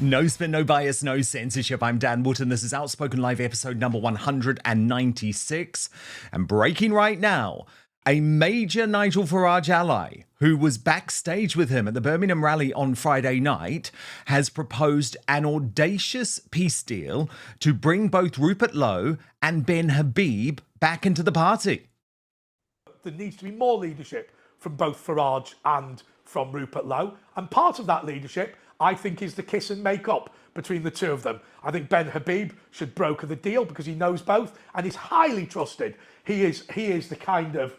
No spin, no bias, no censorship. I'm Dan Wootton. This is Outspoken Live episode number 196. And breaking right now, a major Nigel Farage ally who was backstage with him at the Birmingham rally on Friday night has proposed an audacious peace deal to bring both Rupert Lowe and Ben Habib back into the party. There needs to be more leadership from both Farage and from Rupert Lowe. And part of that leadership, I think, is the kiss and make up between the two of them. I think Ben Habib should broker the deal because he knows both and is highly trusted. He is the kind of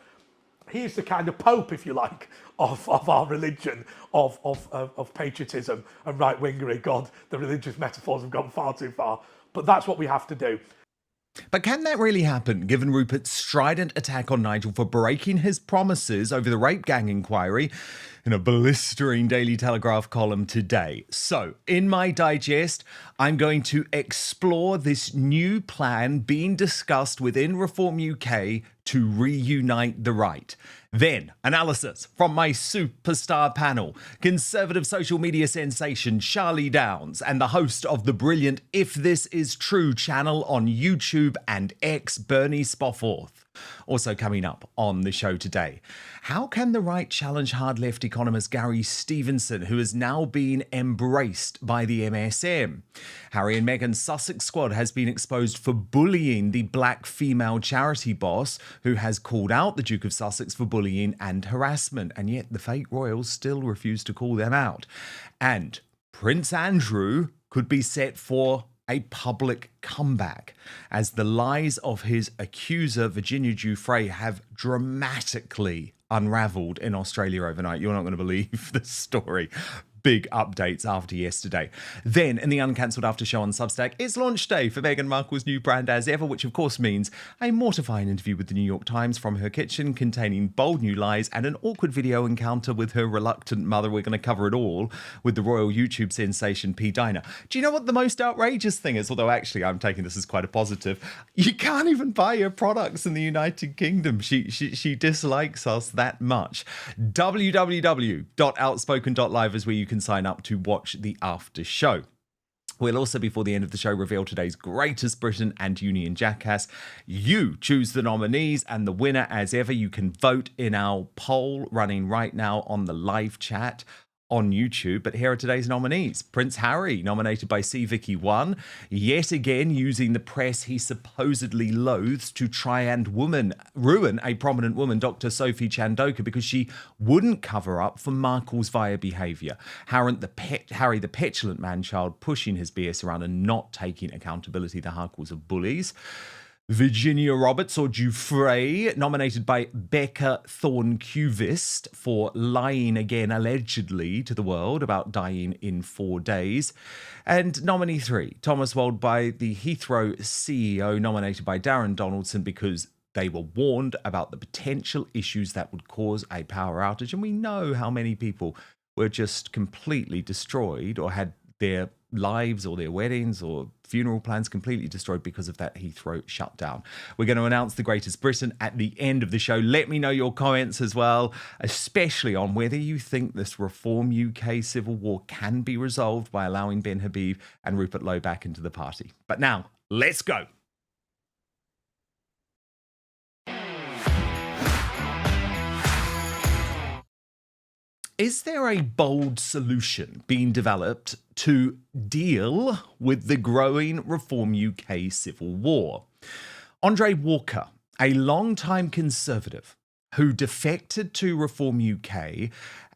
pope, if you like, of our religion, of patriotism and right-wingery. God, the religious metaphors have gone far too far. But that's what we have to do. But can that really happen, given Rupert's strident attack on Nigel for breaking his promises over the rape gang inquiry in a blistering Daily Telegraph column today? So, in my digest, I'm going to explore this new plan being discussed within Reform UK to reunite the right. Then, analysis from my superstar panel, conservative social media sensation Charlie Downs and the host of the brilliant If This Is True channel on YouTube and X, Bernie Spofford. Also coming up on the show today, how can the right challenge hard left economist Gary Stevenson, who is now being embraced by the MSM? Harry and Meghan's Sussex squad has been exposed for bullying the black female charity boss, who has called out the Duke of Sussex for bullying and harassment, and yet the fake royals still refuse to call them out. And Prince Andrew could be set for a public comeback as the lies of his accuser, Virginia Giufree, have dramatically unravelled in Australia overnight. You're not going to believe the story. Big updates after yesterday. Then, in the Uncancelled Aftershow on Substack, it's launch day for Meghan Markle's new brand As Ever, which of course means a mortifying interview with the New York Times from her kitchen containing bold new lies and an awkward video encounter with her reluctant mother. We're going to cover it all with the royal YouTube sensation P-Dina. Do you know what the most outrageous thing is? Although actually I'm taking this as quite a positive. You can't even buy her products in the United Kingdom. She dislikes us that much. www.outspoken.live is where you can sign up to watch the after show. We'll also, before the end of the show, reveal today's greatest Britain and Union Jackass. You choose the nominees and the winner. As ever, you can vote in our poll running right now on the live chat on YouTube. But here are today's nominees. Prince Harry, nominated by C. Vicky 1, yet again using the press he supposedly loathes to try and ruin a prominent woman, Dr. Sophie Chandoka, because she wouldn't cover up for Markle's via behaviour. Harry, the petulant man-child, pushing his BS around and not taking accountability, the Harkles of bullies. Virginia Roberts, or Giuffre, nominated by Becca Thorne-Cuvist for lying again, allegedly, to the world about dying in 4 days. And nominee 3, Thomas Wald by the Heathrow CEO, nominated by Darren Donaldson because they were warned about the potential issues that would cause a power outage. And we know how many people were just completely destroyed or had their lives or their weddings or funeral plans completely destroyed because of that Heathrow shutdown. We're going to announce the greatest Britain at the end of the show. Let me know your comments as well, especially on whether you think this Reform UK civil war can be resolved by allowing Ben Habib and Rupert Lowe back into the party. But now, let's go. Is there a bold solution being developed to deal with the growing Reform UK civil war? Andre Walker, a long-time Conservative who defected to Reform UK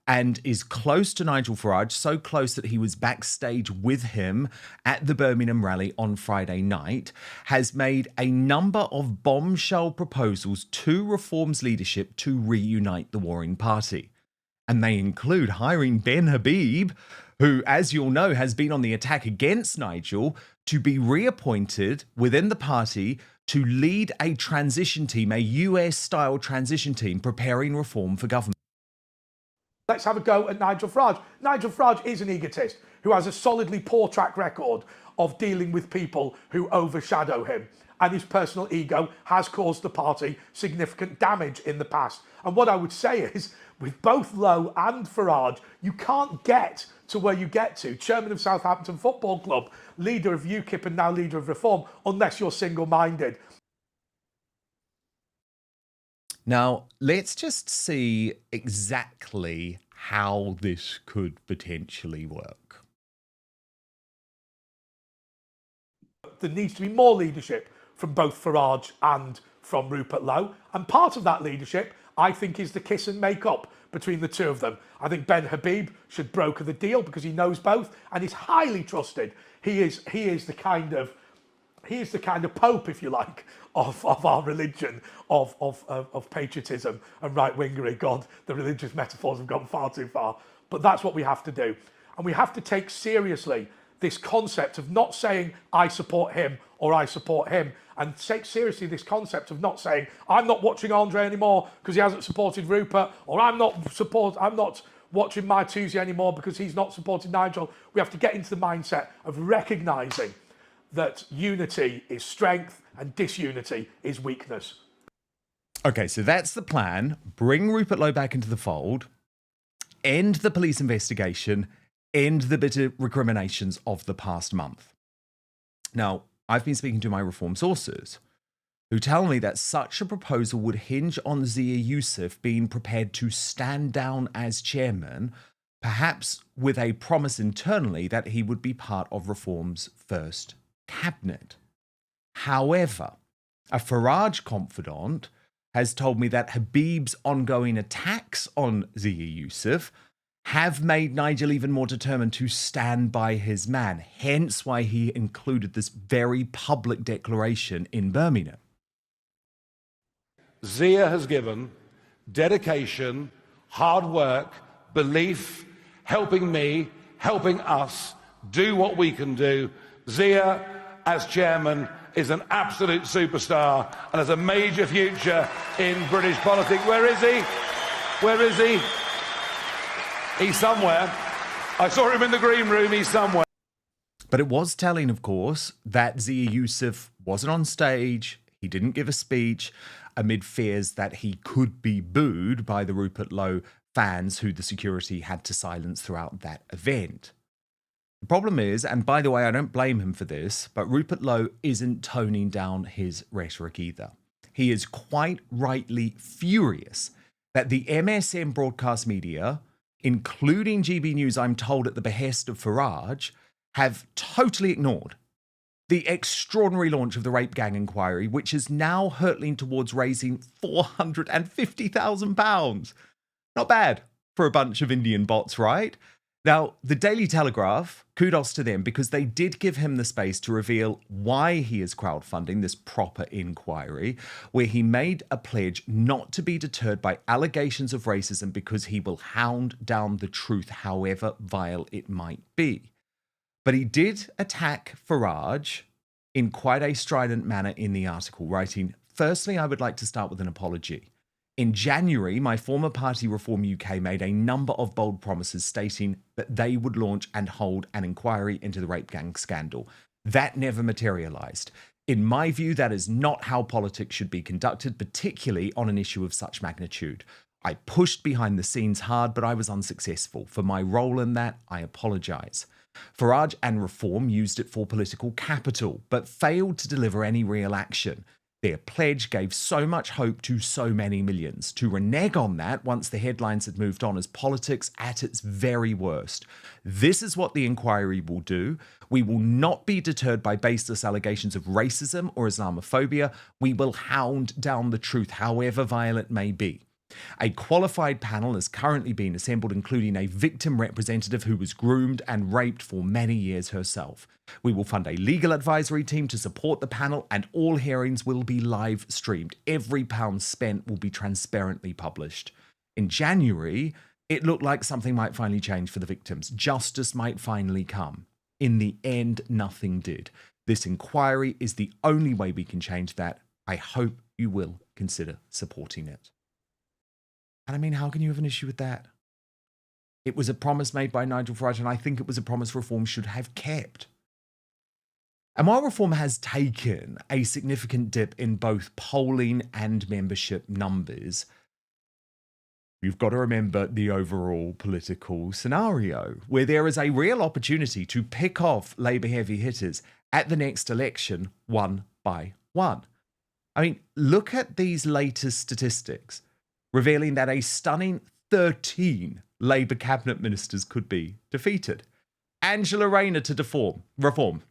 and is close to Nigel Farage, so close that he was backstage with him at the Birmingham rally on Friday night, has made a number of bombshell proposals to Reform's leadership to reunite the warring party. And they include hiring Ben Habib, who, as you'll know, has been on the attack against Nigel, to be reappointed within the party to lead a transition team, a US-style transition team, preparing reform for government. Let's have a go at Nigel Farage. Nigel Farage is an egotist who has a solidly poor track record of dealing with people who overshadow him. And his personal ego has caused the party significant damage in the past. And what I would say is, with both Lowe and Farage, you can't get to where you get to, chairman of Southampton Football Club, leader of UKIP and now leader of Reform, unless you're single-minded. Now, let's just see exactly how this could potentially work. There needs to be more leadership from both Farage and from Rupert Lowe. And part of that leadership, I think, is the kiss and make up between the two of them. I think Ben Habib should broker the deal because he knows both and is highly trusted. He is the kind of pope, if you like, of our religion, of patriotism and right-wingery. God, the religious metaphors have gone far too far. But that's what we have to do. And we have to take seriously this concept of not saying, I support him or I support him, and take seriously this concept of not saying, I'm not watching Andre anymore because he hasn't supported Rupert, or I'm not watching my Tuesday anymore because he's not supported Nigel. We have to get into the mindset of recognising that unity is strength and disunity is weakness. Okay, so that's the plan. Bring Rupert Lowe back into the fold, end the police investigation, end the bitter recriminations of the past month. Now, I've been speaking to my Reform sources who tell me that such a proposal would hinge on Zia Youssef being prepared to stand down as chairman, perhaps with a promise internally that he would be part of Reform's first cabinet. However, a Farage confidant has told me that Habib's ongoing attacks on Zia Youssef have made Nigel even more determined to stand by his man, hence why he included this very public declaration in Birmingham. Zia has given dedication, hard work, belief, helping me, helping us do what we can do. Zia, as chairman, is an absolute superstar and has a major future in British politics. Where is he? Where is he? He's somewhere. I saw him in the green room. He's somewhere. But it was telling, of course, that Zia Youssef wasn't on stage. He didn't give a speech amid fears that he could be booed by the Rupert Lowe fans who the security had to silence throughout that event. The problem is, and by the way, I don't blame him for this, but Rupert Lowe isn't toning down his rhetoric either. He is quite rightly furious that the MSM broadcast media, including GB News, I'm told at the behest of Farage, have totally ignored the extraordinary launch of the rape gang inquiry, which is now hurtling towards raising £450,000. Not bad for a bunch of Indian bots, right? Now, the Daily Telegraph, kudos to them, because they did give him the space to reveal why he is crowdfunding this proper inquiry, where he made a pledge not to be deterred by allegations of racism because he will hound down the truth, however vile it might be. But he did attack Farage in quite a strident manner in the article, writing, "Firstly, I would like to start with an apology. In January, my former party Reform UK made a number of bold promises stating that they would launch and hold an inquiry into the rape gang scandal. That never materialised. In my view, that is not how politics should be conducted, particularly on an issue of such magnitude. I pushed behind the scenes hard, but I was unsuccessful. For my role in that, I apologise. Farage and Reform used it for political capital, but failed to deliver any real action. Their pledge gave so much hope to so many millions. To renege on that once the headlines had moved on is politics at its very worst. This is what the inquiry will do. We will not be deterred by baseless allegations of racism or Islamophobia. We will hound down the truth, however vile it may be. A qualified panel is currently being assembled, including a victim representative who was groomed and raped for many years herself. We will fund a legal advisory team to support the panel, and all hearings will be live streamed. Every pound spent will be transparently published. In January, it looked like something might finally change for the victims. Justice might finally come. In the end, nothing did. This inquiry is the only way we can change that. I hope you will consider supporting it." And I mean, how can you have an issue with that? It was a promise made by Nigel Farage, and I think it was a promise Reform should have kept. And while Reform has taken a significant dip in both polling and membership numbers, You've got to remember the overall political scenario where there is a real opportunity to pick off Labour heavy hitters at the next election one by one. I mean, look at these latest statistics revealing that a stunning 13 Labour cabinet ministers could be defeated. Angela Rayner to reform.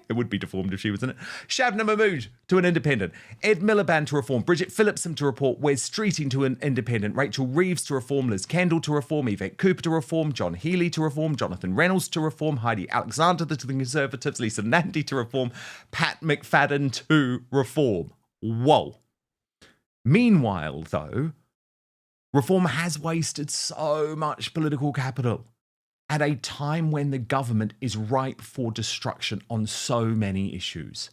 It would be deformed if she was in it. Shabnam Mahmood to an independent. Ed Miliband to reform. Bridget Phillipson to report. Wes Streeting to an independent. Rachel Reeves to reform. Liz Kendall to reform. Yvette Cooper to reform. John Healey to reform. Jonathan Reynolds to reform. Heidi Alexander to the Conservatives. Lisa Nandy to reform. Pat McFadden to reform. Whoa. Meanwhile, though, reform has wasted so much political capital at a time when the government is ripe for destruction on so many issues.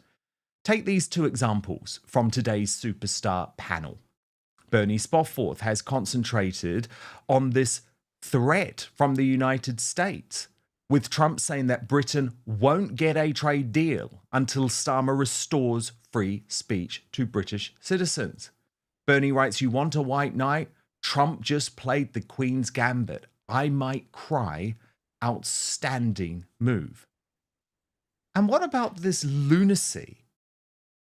Take these two examples from today's superstar panel. Bernie Spofford has concentrated on this threat from the United States, with Trump saying that Britain won't get a trade deal until Starmer restores free speech to British citizens. Bernie writes, "You want a white knight? Trump just played the Queen's Gambit. I might cry. Outstanding move." And what about this lunacy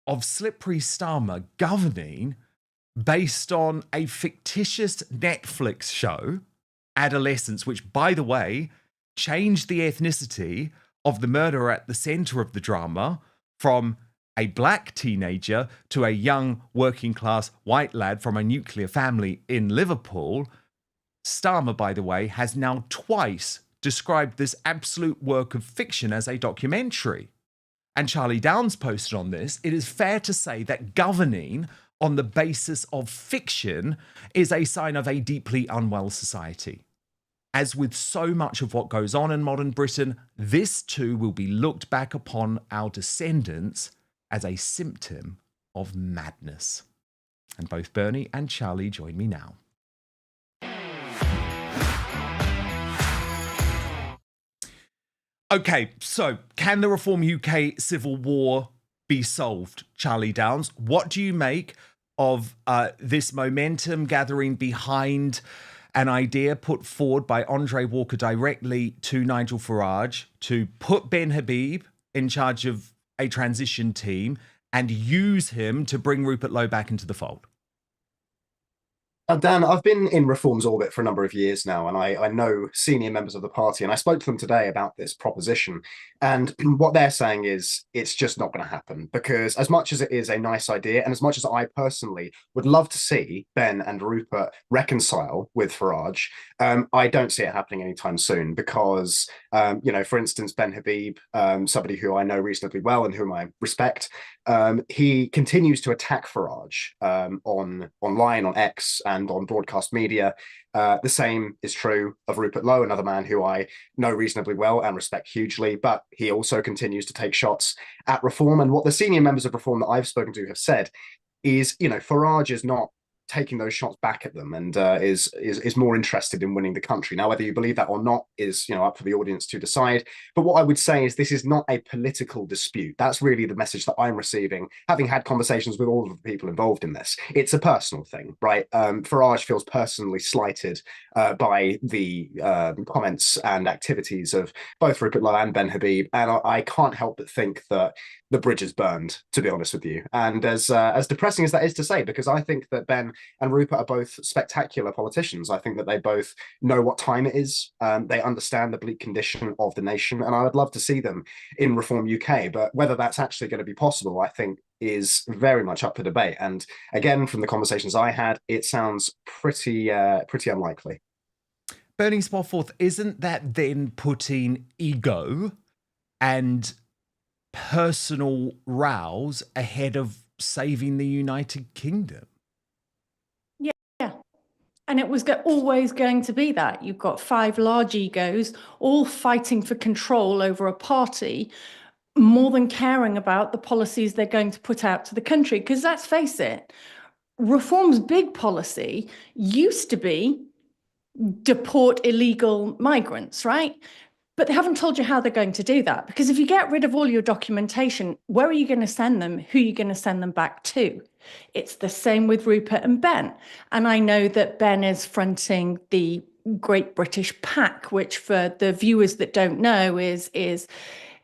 of slippery Starmer governing based on a fictitious Netflix show, Adolescence, which, by the way, changed the ethnicity of the murderer at the centre of the drama from a black teenager to a young working class white lad from a nuclear family in Liverpool? Starmer, by the way, has now twice described this absolute work of fiction as a documentary. And Charlie Downs posted on this, it is fair to say that governing on the basis of fiction is a sign of a deeply unwell society. As with so much of what goes on in modern Britain, this too will be looked back upon our descendants as a symptom of madness. And both Bernie and Charlie join me now. Okay, so can the Reform UK civil war be solved, Charlie Downs? What do you make of this momentum gathering behind an idea put forward by Andre Walker directly to Nigel Farage to put Ben Habib in charge of a transition team and use him to bring Rupert Lowe back into the fold? Dan, I've been in Reform's orbit for a number of years now, and I know senior members of the party, and I spoke to them today about this proposition. And what they're saying is it's just not going to happen, because as much as it is a nice idea, and as much as I personally would love to see Ben and Rupert reconcile with Farage, I don't see it happening anytime soon because, for instance, Ben Habib, somebody who I know reasonably well and whom I respect, he continues to attack Farage online, on X, and on broadcast media. The same is true of Rupert Lowe, another man who I know reasonably well and respect hugely, but he also continues to take shots at Reform. And what the senior members of Reform that I've spoken to have said is, Farage is not taking those shots back at them and is more interested in winning the country. Now, whether you believe that or not is up for the audience to decide. But what I would say is this is not a political dispute. That's really the message that I'm receiving, having had conversations with all of the people involved in this. It's a personal thing, right? Farage feels personally slighted by the comments and activities of both Rupert Lowe and Ben Habib, and I can't help but think that the bridge is burned, to be honest with you. And as depressing as that is to say, because I think that Ben and Rupert are both spectacular politicians. I think that they both know what time it is. They understand the bleak condition of the nation, and I would love to see them in Reform UK. But whether that's actually going to be possible, I think, is very much up for debate. And again, from the conversations I had, it sounds pretty unlikely. Bernie Spofford, isn't that then putting ego and personal rows ahead of saving the United Kingdom? Yeah. And it was always going to be that. You've got five large egos all fighting for control over a party more than caring about the policies they're going to put out to the country. Because let's face it, Reform's big policy used to be deport illegal migrants, right? But they haven't told you how they're going to do that. Because if you get rid of all your documentation, where are you going to send them? Who are you going to send them back to? It's the same with Rupert and Ben. And I know that Ben is fronting the Great British PAC, which for the viewers that don't know is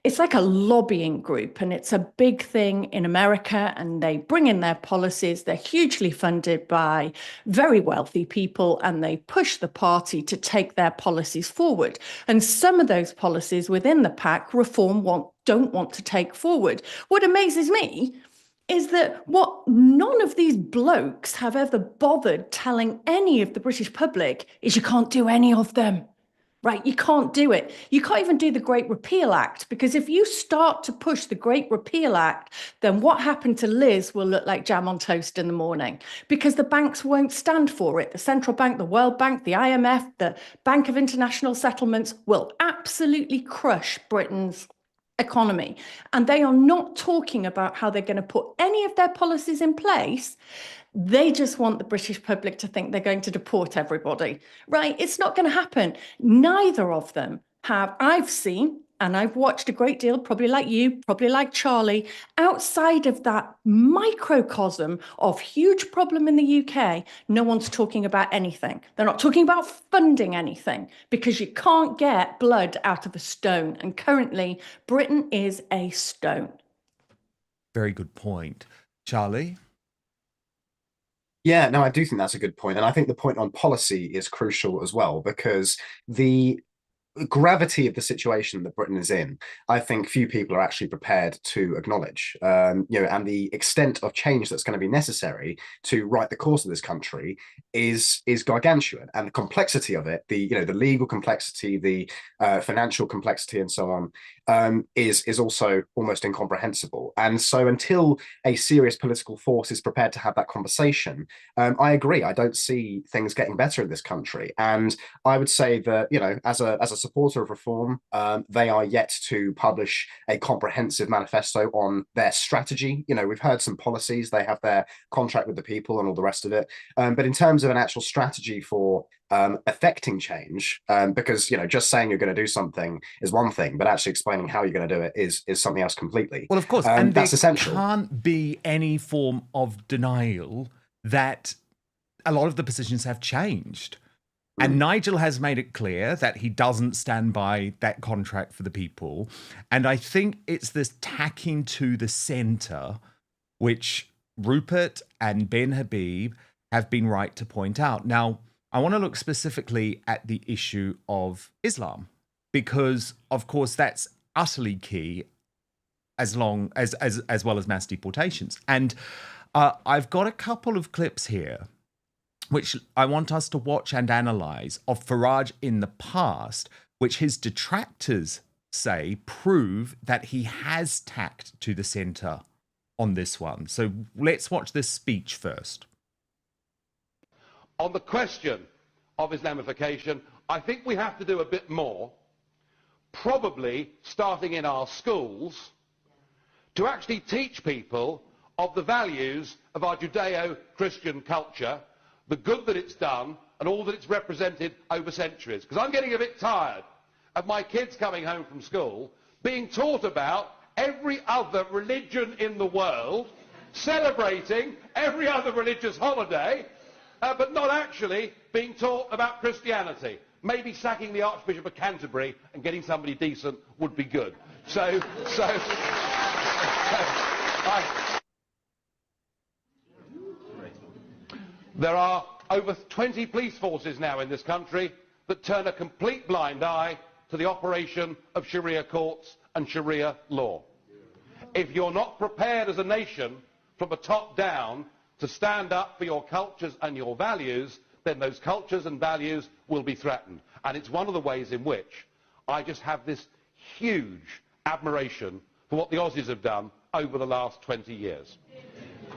it's like a lobbying group, and it's a big thing in America, and they bring in their policies. They're hugely funded by very wealthy people, and they push the party to take their policies forward. And some of those policies within the PAC Reform don't want to take forward. What amazes me is that what none of these blokes have ever bothered telling any of the British public is you can't do any of them. Right, you can't do it. You can't even do the Great Repeal Act, because if you start to push the Great Repeal Act, then what happened to Liz will look like jam on toast in the morning, because the banks won't stand for it. The central bank, the World Bank, the IMF, the Bank of International Settlements will absolutely crush Britain's economy. And they are not talking about how they're going to put any of their policies in place. They just want the British public to think they're going to deport everybody, right? It's not going to happen. Neither of them have, I've seen, and I've watched a great deal, probably like you, probably like Charlie, outside of that microcosm of huge problem in the UK, no one's talking about anything. They're not talking about funding anything, because you can't get blood out of a stone. And currently, Britain is a stone. Very good point. Charlie? Yeah, no, I do think that's a good point. And I think the point on policy is crucial as well, because the gravity of the situation that Britain is in, I think few people are actually prepared to acknowledge, and the extent of change that's going to be necessary to right the course of this country is gargantuan, and the complexity of it, the legal complexity, the financial complexity, and so on, is also almost incomprehensible. And so, until a serious political force is prepared to have that conversation, I agree. I don't see things getting better in this country, and I would say that as a supporter of reform, they are yet to publish a comprehensive manifesto on their strategy. We've heard some policies, they have their contract with the people and all the rest of it. But in terms of an actual strategy for affecting change, because just saying you're going to do something is one thing, but actually explaining how you're going to do it is something else completely. Well, of course, and that's essential. There can't be any form of denial that a lot of the positions have changed. And Nigel has made it clear that he doesn't stand by that contract for the people. And I think it's this tacking to the centre, which Rupert and Ben Habib have been right to point out. Now, I want to look specifically at the issue of Islam, because, of course, that's utterly key, as well as mass deportations. And I've got a couple of clips here which I want us to watch and analyse, of Farage in the past, which his detractors say prove that he has tacked to the centre on this one. So let's watch this speech first. On the question of Islamification, I think we have to do a bit more, probably starting in our schools, to actually teach people of the values of our Judeo-Christian culture, the good that it's done, and all that it's represented over centuries. Because I'm getting a bit tired of my kids coming home from school being taught about every other religion in the world, celebrating every other religious holiday, but not actually being taught about Christianity. Maybe sacking the Archbishop of Canterbury and getting somebody decent would be good. There are over 20 police forces now in this country that turn a complete blind eye to the operation of Sharia courts and Sharia law. If you're not prepared as a nation from the top down to stand up for your cultures and your values, then those cultures and values will be threatened. And it's one of the ways in which I just have this huge admiration for what the Aussies have done over the last 20 years.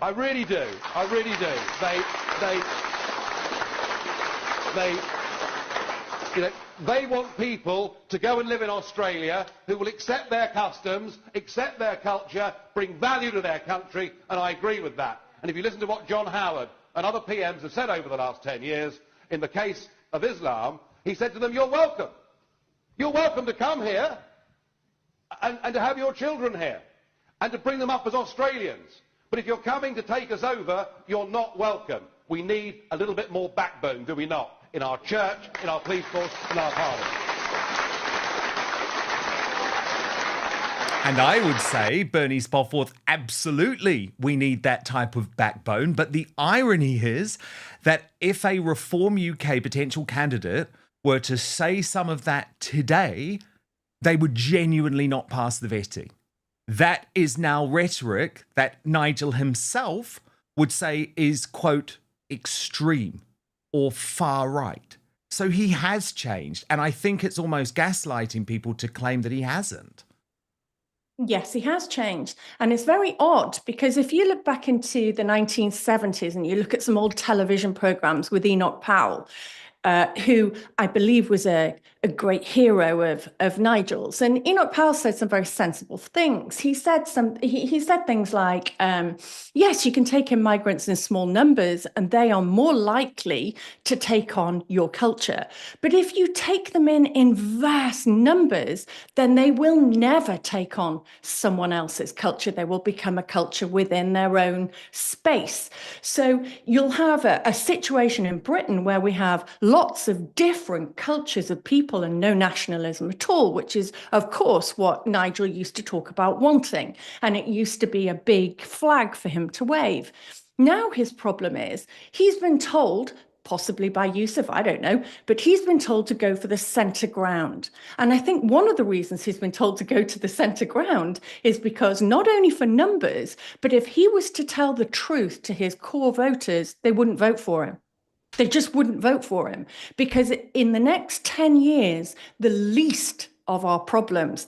I really do. I really do. They want people to go and live in Australia who will accept their customs, accept their culture, bring value to their country, and I agree with that. And if you listen to what John Howard and other PMs have said over the last 10 years, in the case of Islam, he said to them, you're welcome. You're welcome to come here and to have your children here and to bring them up as Australians. But if you're coming to take us over, you're not welcome. We need a little bit more backbone, do we not? In our church, in our police force, in our parliament. And I would say, Bernie Spofforth, absolutely we need that type of backbone. But the irony is that if a Reform UK potential candidate were to say some of that today, they would genuinely not pass the vetting. That is now rhetoric that Nigel himself would say is, quote, extreme or far right. So he has changed. And I think it's almost gaslighting people to claim that he hasn't. Yes, he has changed. And it's very odd because if you look back into the 1970s and you look at some old television programs with Enoch Powell, who I believe was a great hero of Nigel's. And Enoch Powell said some very sensible things. He said he said things like, yes, you can take in migrants in small numbers and they are more likely to take on your culture. But if you take them in vast numbers, then they will never take on someone else's culture. They will become a culture within their own space. So you'll have a situation in Britain where we have lots of different cultures of people and no nationalism at all, which is, of course, what Nigel used to talk about wanting. And it used to be a big flag for him to wave. Now his problem is he's been told, possibly by Giuffre, I don't know, but he's been told to go for the centre ground. And I think one of the reasons he's been told to go to the centre ground is because not only for numbers, but if he was to tell the truth to his core voters, they wouldn't vote for him. They just wouldn't vote for him because in the next 10 years, the least of our problems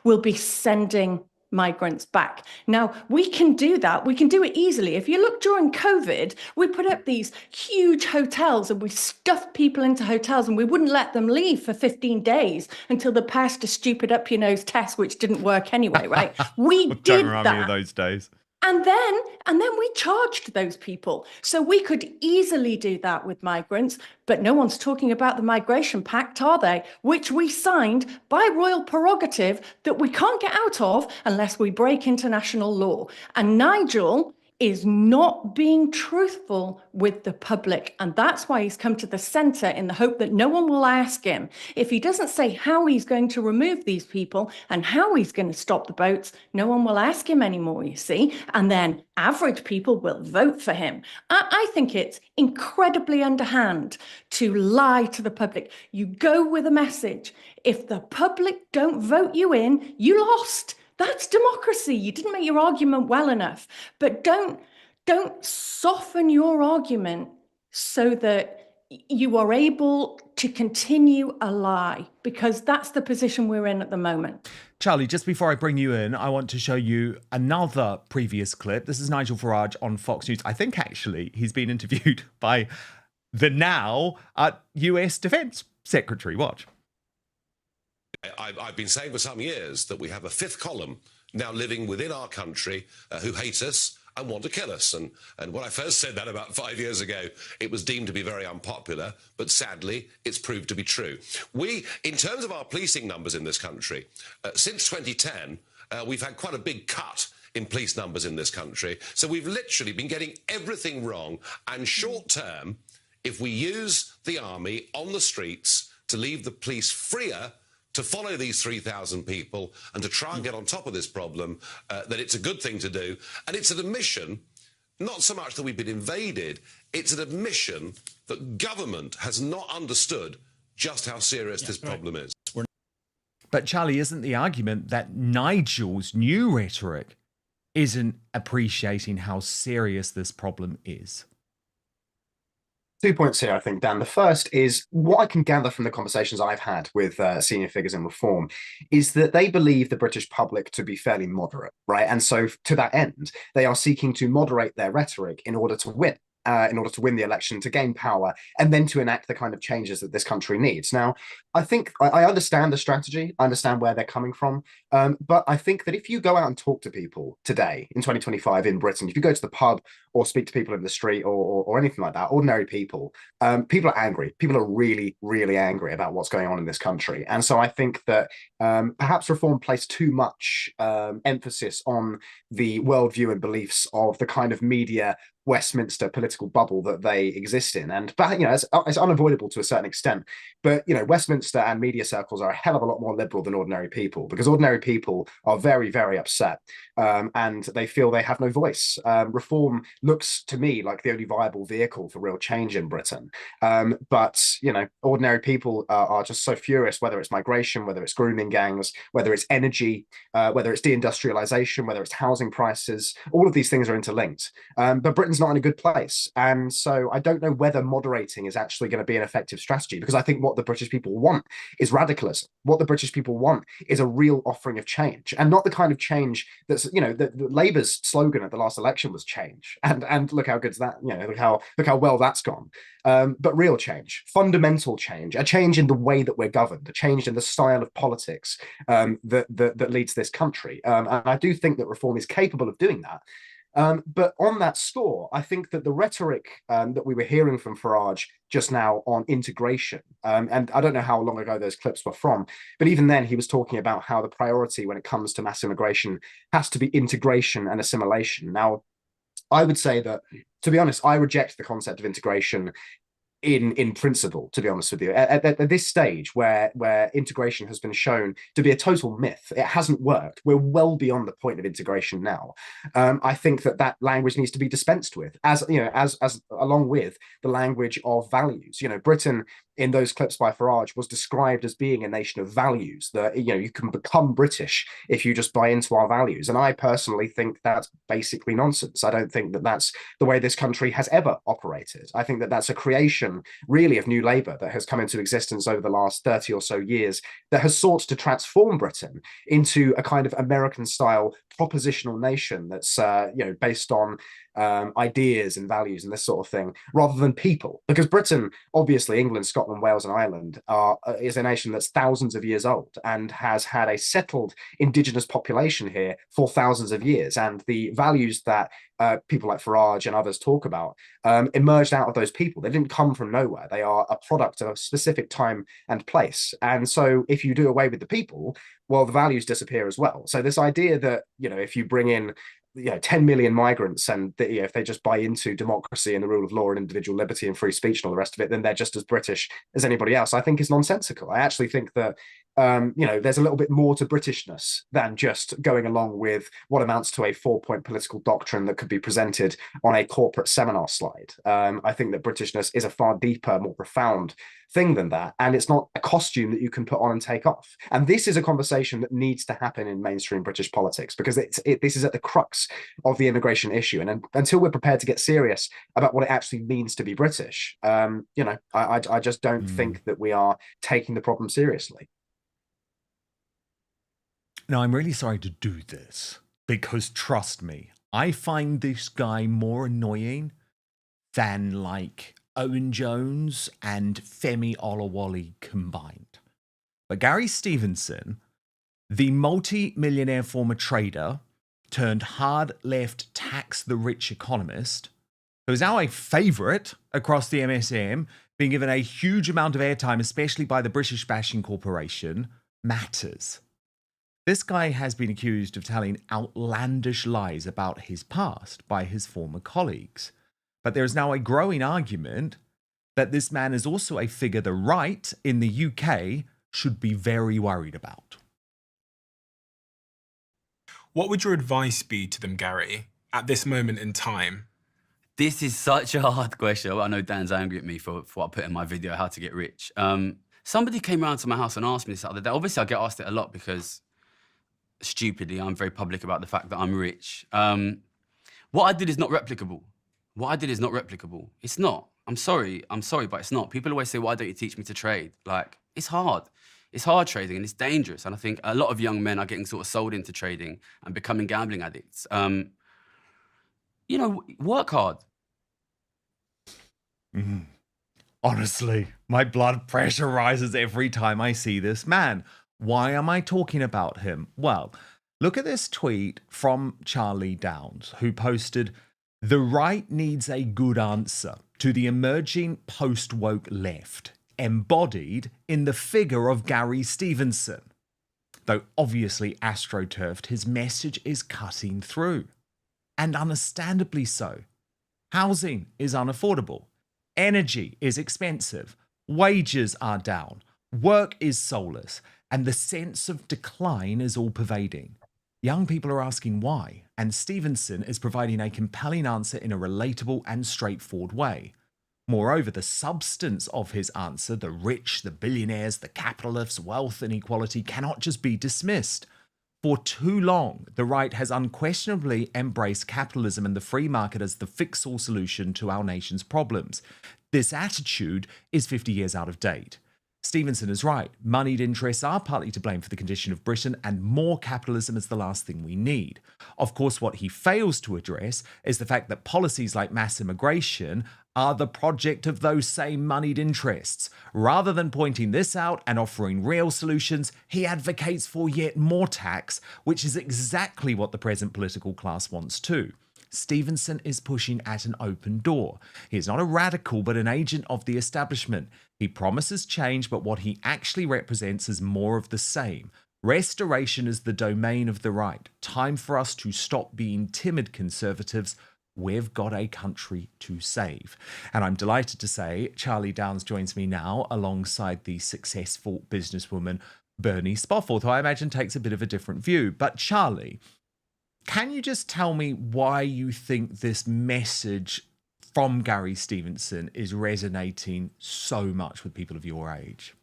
will be sending migrants back. Now, we can do that. We can do it easily. If you look during COVID, we put up these huge hotels and we stuffed people into hotels and we wouldn't let them leave for 15 days until they passed a stupid up-your-nose test, which didn't work anyway, right? We did Don't remind that. me of those days. And then we charged those people. So we could easily do that with migrants, but no one's talking about the Migration Pact, are they? Which we signed by royal prerogative that we can't get out of unless we break international law. And Nigel is not being truthful with the public. And that's why he's come to the centre in the hope that no one will ask him. If he doesn't say how he's going to remove these people and how he's going to stop the boats, no one will ask him anymore, you see. And then average people will vote for him. I think it's incredibly underhand to lie to the public. You go with a message. If the public don't vote you in, you lost. That's democracy. You didn't make your argument well enough, but don't soften your argument so that you are able to continue a lie, because that's the position we're in at the moment. Charlie, just before I bring you in, I want to show you another previous clip. This is Nigel Farage on Fox News. I think actually he's been interviewed by the now US Defense Secretary. Watch. I've been saying for some years that we have a fifth column now living within our country who hate us and want to kill us. And when I first said that about 5 years ago, it was deemed to be very unpopular, but sadly, it's proved to be true. We, in terms of our policing numbers in this country, since 2010, we've had quite a big cut in police numbers in this country. So we've literally been getting everything wrong. And short term, if we use the army on the streets to leave the police freer to follow these 3,000 people and to try and get on top of this problem, that it's a good thing to do. And it's an admission, not so much that we've been invaded, it's an admission that government has not understood just how serious this problem is. But Charlie, isn't the argument that Nigel's new rhetoric isn't appreciating how serious this problem is? 2 points here, I think, Dan. The first is what I can gather from the conversations I've had with senior figures in reform is that they believe the British public to be fairly moderate, right? And so to that end, they are seeking to moderate their rhetoric in order to win. The election, to gain power, and then to enact the kind of changes that this country needs. Now, I think I understand the strategy, I understand where they're coming from, but I think that if you go out and talk to people today in 2025 in Britain, if you go to the pub or speak to people in the street or anything like that, ordinary people, people are angry. People are really, really angry about what's going on in this country. And so I think that perhaps reform placed too much emphasis on the worldview and beliefs of the kind of media Westminster political bubble that they exist in. And it's unavoidable to a certain extent. But Westminster and media circles are a hell of a lot more liberal than ordinary people, because ordinary people are very, very upset, and they feel they have no voice. Reform looks to me like the only viable vehicle for real change in Britain. But ordinary people are just so furious, whether it's migration, whether it's grooming gangs, whether it's energy, whether it's deindustrialization, whether it's housing prices. All of these things are interlinked. But Britain's not in a good place. And so I don't know whether moderating is actually going to be an effective strategy, because I think what the British people want is radicalism. What the British people want is a real offering of change, and not the kind of change that's, the Labour's slogan at the last election was change. And look how good's that, look how well that's gone. But real change, fundamental change, a change in the way that we're governed, a change in the style of politics that leads this country. And I do think that reform is capable of doing that. But on that score, I think that the rhetoric that we were hearing from Farage just now on integration, and I don't know how long ago those clips were from, but even then he was talking about how the priority when it comes to mass immigration has to be integration and assimilation. Now, I would say that, to be honest, I reject the concept of integration in principle, to be honest with you. At this stage where integration has been shown to be a total myth, it hasn't worked. We're well beyond the point of integration now. I think that language needs to be dispensed with, as along with the language of values. Britain, in those clips by Farage, was described as being a nation of values, that you can become British if you just buy into our values. And I personally think that's basically nonsense. I don't think that that's the way this country has ever operated. I think that that's a creation really of New Labour that has come into existence over the last 30 or so years, that has sought to transform Britain into a kind of American style propositional nation that's based on ideas and values and this sort of thing, rather than people. Because Britain, obviously, England, Scotland, Wales and Ireland is a nation that's thousands of years old and has had a settled indigenous population here for thousands of years. And the values that people like Farage and others talk about emerged out of those people. They didn't come from nowhere. They are a product of a specific time and place. And so if you do away with the people, well, the values disappear as well. So this idea that, if you bring in 10 million migrants and if they just buy into democracy and the rule of law and individual liberty and free speech and all the rest of it, then they're just as British as anybody else, I think is nonsensical. I actually think that there's a little bit more to Britishness than just going along with what amounts to a 4-point political doctrine that could be presented on a corporate seminar slide. I think that Britishness is a far deeper, more profound thing than that, and it's not a costume that you can put on and take off. And this is a conversation that needs to happen in mainstream British politics, because this is at the crux of the immigration issue. And until we're prepared to get serious about what it actually means to be British, I just don't think that we are taking the problem seriously. Now, I'm really sorry to do this, because trust me, I find this guy more annoying than like Owen Jones and Femi Olawale combined. But Gary Stevenson, the multi-millionaire former trader turned hard left tax the rich economist, who is now a favourite across the MSM, being given a huge amount of airtime, especially by the British bashing corporation, matters. This guy has been accused of telling outlandish lies about his past by his former colleagues. But there is now a growing argument that this man is also a figure the right in the UK should be very worried about. What would your advice be to them, Gary, at this moment in time? This is such a hard question. I know Dan's angry at me for what I put in my video, How to Get Rich. Somebody came around to my house and asked me this the other day. Obviously, I get asked it a lot because, stupidly, I'm very public about the fact that I'm rich. What I did is not replicable. It's not. I'm sorry, but it's not. People always say, why don't you teach me to trade? Like, it's hard. It's hard trading and it's dangerous. And I think a lot of young men are getting sort of sold into trading and becoming gambling addicts. Work hard. Honestly, my blood pressure rises every time I see this man. Why am I talking about him? Well, look at this tweet from Charlie Downs, who posted, The right needs a good answer to the emerging post-woke left, embodied in the figure of Gary Stevenson. Though obviously astroturfed, his message is cutting through. And understandably so. Housing is unaffordable. Energy is expensive. Wages are down. Work is soulless. And the sense of decline is all pervading. Young people are asking why, and Stevenson is providing a compelling answer in a relatable and straightforward way. Moreover, the substance of his answer, the rich, the billionaires, the capitalists, wealth inequality, cannot just be dismissed. For too long, the right has unquestionably embraced capitalism and the free market as the fix-all solution to our nation's problems. This attitude is 50 years out of date. Stevenson is right. Moneyed interests are partly to blame for the condition of Britain, and more capitalism is the last thing we need. Of course, what he fails to address is the fact that policies like mass immigration are the project of those same moneyed interests. Rather than pointing this out and offering real solutions, he advocates for yet more tax, which is exactly what the present political class wants too. Stevenson is pushing at an open door. He is not a radical, but an agent of the establishment. He promises change, but what he actually represents is more of the same. Restoration is the domain of the right. Time for us to stop being timid conservatives. We've got a country to save. And I'm delighted to say Charlie Downs joins me now alongside the successful businesswoman Bernie Spofforth, who I imagine takes a bit of a different view. But Charlie, can you just tell me why you think this message from Gary Stevenson is resonating so much with people of your age?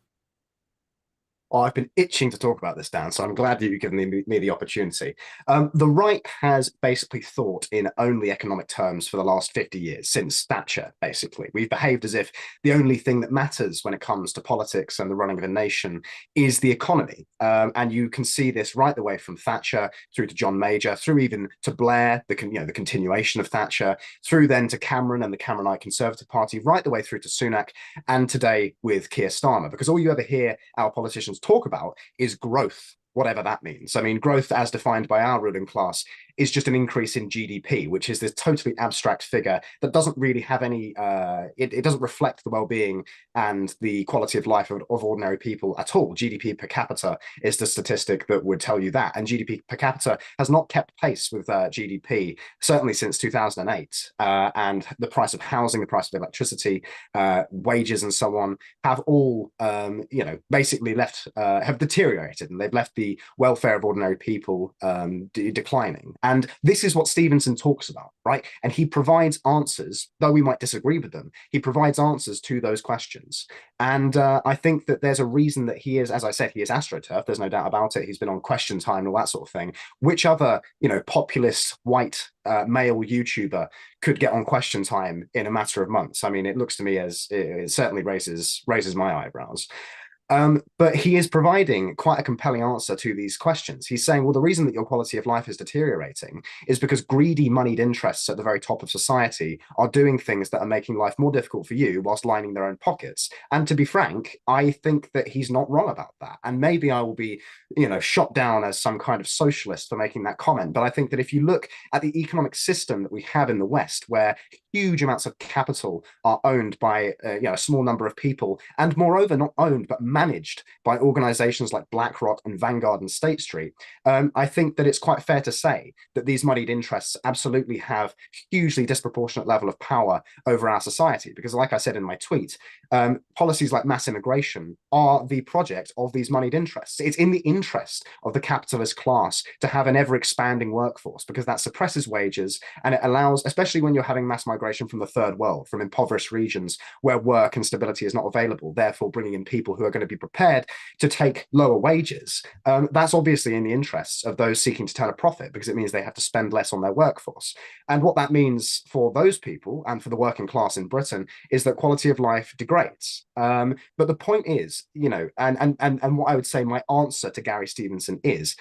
Oh, I've been itching to talk about this, Dan, so I'm glad that you've given me the opportunity. The right has basically thought in only economic terms for the last 50 years, since Thatcher, basically. We've behaved as if the only thing that matters when it comes to politics and the running of a nation is the economy. And you can see this right the way from Thatcher through to John Major, through even to Blair, the continuation of Thatcher, through then to Cameron and the Cameronite Conservative Party, right the way through to Sunak, and today with Keir Starmer. Because all you ever hear our politicians talk about is growth, whatever that means. I mean, growth as defined by our ruling class is just an increase in GDP, which is this totally abstract figure that doesn't really have any, it doesn't reflect the well-being and the quality of life of ordinary people at all. GDP per capita is the statistic that would tell you that. And GDP per capita has not kept pace with GDP, certainly since 2008. And the price of housing, the price of electricity, wages and so on have all, basically have deteriorated, and they've left the welfare of ordinary people declining. And this is what Stevenson talks about, right? And he provides answers, though we might disagree with them, he provides answers to those questions. And I think that there's a reason that he is, as I said, he is astroturf. There's no doubt about it. He's been on Question Time and all that sort of thing. Which other, populist white male YouTuber could get on Question Time in a matter of months? I mean, it looks to me as it certainly raises my eyebrows. But he is providing quite a compelling answer to these questions. He's saying, well, the reason that your quality of life is deteriorating is because greedy, moneyed interests at the very top of society are doing things that are making life more difficult for you whilst lining their own pockets. And to be frank, I think that he's not wrong about that. And maybe I will be, shot down as some kind of socialist for making that comment. But I think that if you look at the economic system that we have in the West, where huge amounts of capital are owned by a small number of people, and moreover, not owned, but managed by organizations like BlackRock and Vanguard and State Street, I think that it's quite fair to say that these moneyed interests absolutely have hugely disproportionate level of power over our society. Because like I said in my tweet, policies like mass immigration are the project of these moneyed interests. It's in the interest of the capitalist class to have an ever-expanding workforce, because that suppresses wages, and it allows, especially when you're having mass migration from the third world, from impoverished regions where work and stability is not available, therefore bringing in people who are going to be prepared to take lower wages. That's obviously in the interests of those seeking to turn a profit, because it means they have to spend less on their workforce. And what that means for those people and for the working class in Britain is that quality of life degrades. But the point is, and what I would say my answer to Gary Stevenson is,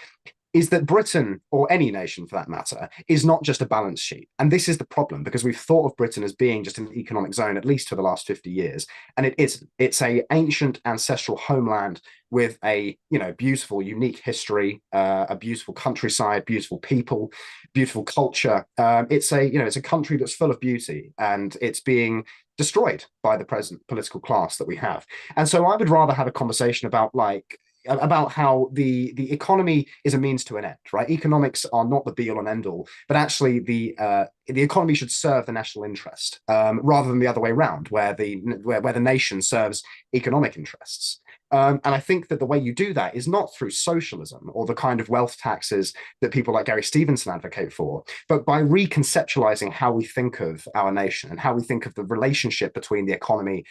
is that Britain, or any nation for that matter, is not just a balance sheet. And this is the problem, because we've thought of Britain as being just an economic zone, at least for the last 50 years. And it isn't. It's a ancient ancestral homeland with a, beautiful, unique history, a beautiful countryside, beautiful people, beautiful culture. It's a country that's full of beauty, and it's being destroyed by the present political class that we have. And so I would rather have a conversation about how the economy is a means to an end, right? Economics are not the be all and end all, but actually the economy should serve the national interest, rather than the other way around, where the nation serves economic interests. And I think that the way you do that is not through socialism or the kind of wealth taxes that people like Gary Stevenson advocate for, but by reconceptualizing how we think of our nation and how we think of the relationship between the economy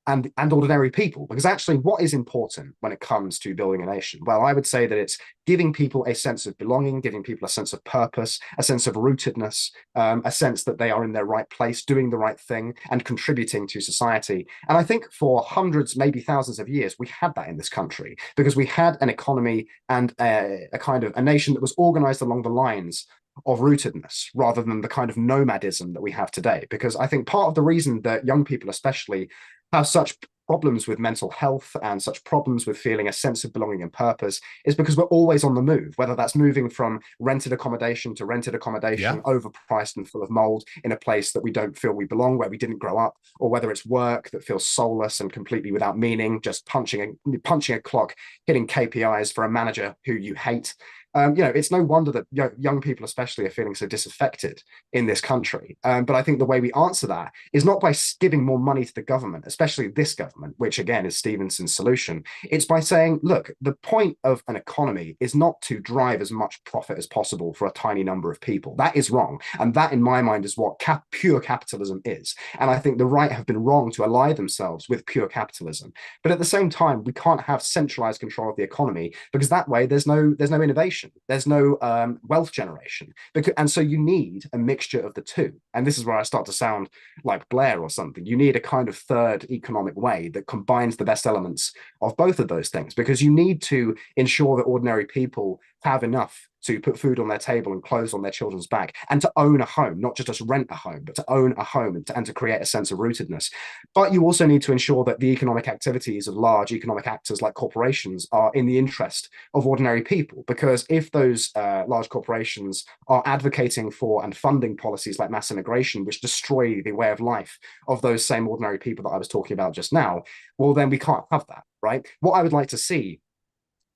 and ordinary people. Because actually, what is important when it comes to building a nation? Well, I would say that it's giving people a sense of belonging, giving people a sense of purpose, a sense of rootedness, a sense that they are in their right place, doing the right thing, and contributing to society. And I think for hundreds, maybe thousands of years, we had that in this country, because we had an economy and a kind of a nation that was organized along the lines of rootedness rather than the kind of nomadism that we have today. Because I think part of the reason that young people especially have such problems with mental health and such problems with feeling a sense of belonging and purpose is because we're always on the move, whether that's moving from rented accommodation to rented accommodation, overpriced and full of mold in a place that we don't feel we belong, where we didn't grow up, or whether it's work that feels soulless and completely without meaning, just punching a clock, hitting KPIs for a manager who you hate. It's no wonder that young people especially are feeling so disaffected in this country. But I think the way we answer that is not by giving more money to the government, especially this government, which again is Stevenson's solution. It's by saying, look, the point of an economy is not to drive as much profit as possible for a tiny number of people. That is wrong. And that, in my mind, is what pure capitalism is. And I think the right have been wrong to ally themselves with pure capitalism. But at the same time, we can't have centralized control of the economy, because that way there's no innovation. There's no wealth generation. And so you need a mixture of the two. And this is where I start to sound like Blair or something. You need a kind of third economic way that combines the best elements of both of those things, because you need to ensure that ordinary people have enough to put food on their table and clothes on their children's back, and to own a home, not just to rent a home, but to own a home and to create a sense of rootedness. But you also need to ensure that the economic activities of large economic actors like corporations are in the interest of ordinary people, because if those large corporations are advocating for and funding policies like mass immigration, which destroy the way of life of those same ordinary people that I was talking about just now, well, then we can't have that, right? What I would like to see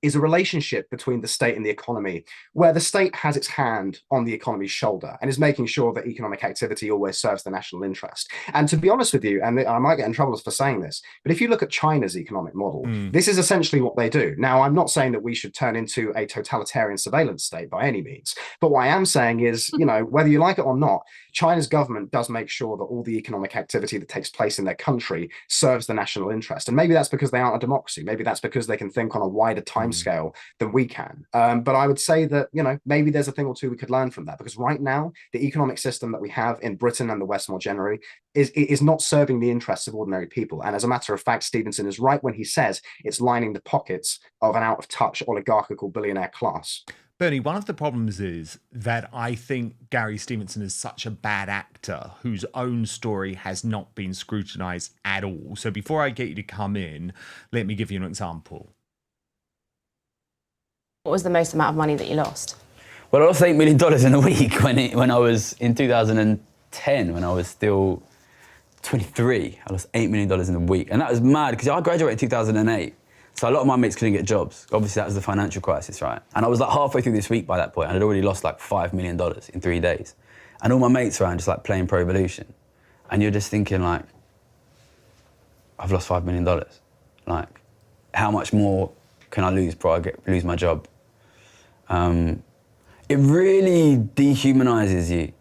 is a relationship between the state and the economy, where the state has its hand on the economy's shoulder and is making sure that economic activity always serves the national interest. And to be honest with you, and I might get in trouble for saying this, but if you look at China's economic model, this is essentially what they do. Now, I'm not saying that we should turn into a totalitarian surveillance state by any means, but what I am saying is, whether you like it or not, China's government does make sure that all the economic activity that takes place in their country serves the national interest. And maybe that's because they aren't a democracy. Maybe that's because they can think on a wider time scale than we can. But I would say that, maybe there's a thing or two we could learn from that, because right now, the economic system that we have in Britain and the West more generally is not serving the interests of ordinary people. And as a matter of fact, Stevenson is right when he says it's lining the pockets of an out-of-touch oligarchical billionaire class. Bernie, one of the problems is that I think Gary Stevenson is such a bad actor whose own story has not been scrutinized at all. So before I get you to come in, let me give you an example. What was the most amount of money that you lost? Well, I lost $8 million in a week when I was in 2010, when I was still 23. I lost $8 million in a week. And that was mad, because I graduated in 2008. So a lot of my mates couldn't get jobs. Obviously, that was the financial crisis, right? And I was like halfway through this week by that point, and I'd already lost like $5 million in 3 days. And all my mates around just like playing Pro Evolution. And you're just thinking like, I've lost $5 million. Like, how much more can I lose before I lose my job? It really dehumanizes you.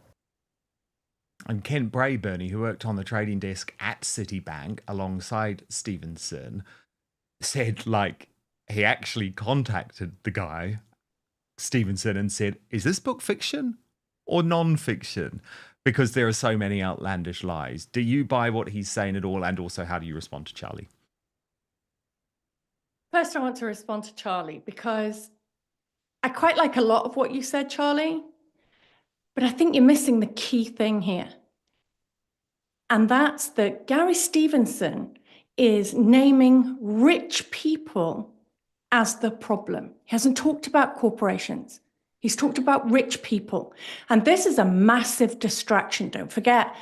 And Kent Braeburn, who worked on the trading desk at Citibank alongside Stevenson, said, like, he actually contacted the guy, Stevenson, and said, is this book fiction or non-fiction? Because there are so many outlandish lies. Do you buy what he's saying at all? And also, how do you respond to Charlie? First, I want to respond to Charlie, because I quite like a lot of what you said, Charlie, but I think you're missing the key thing here. And that's that Gary Stevenson is naming rich people as the problem. He hasn't talked about corporations. He's talked about rich people. And this is a massive distraction. Don't forget,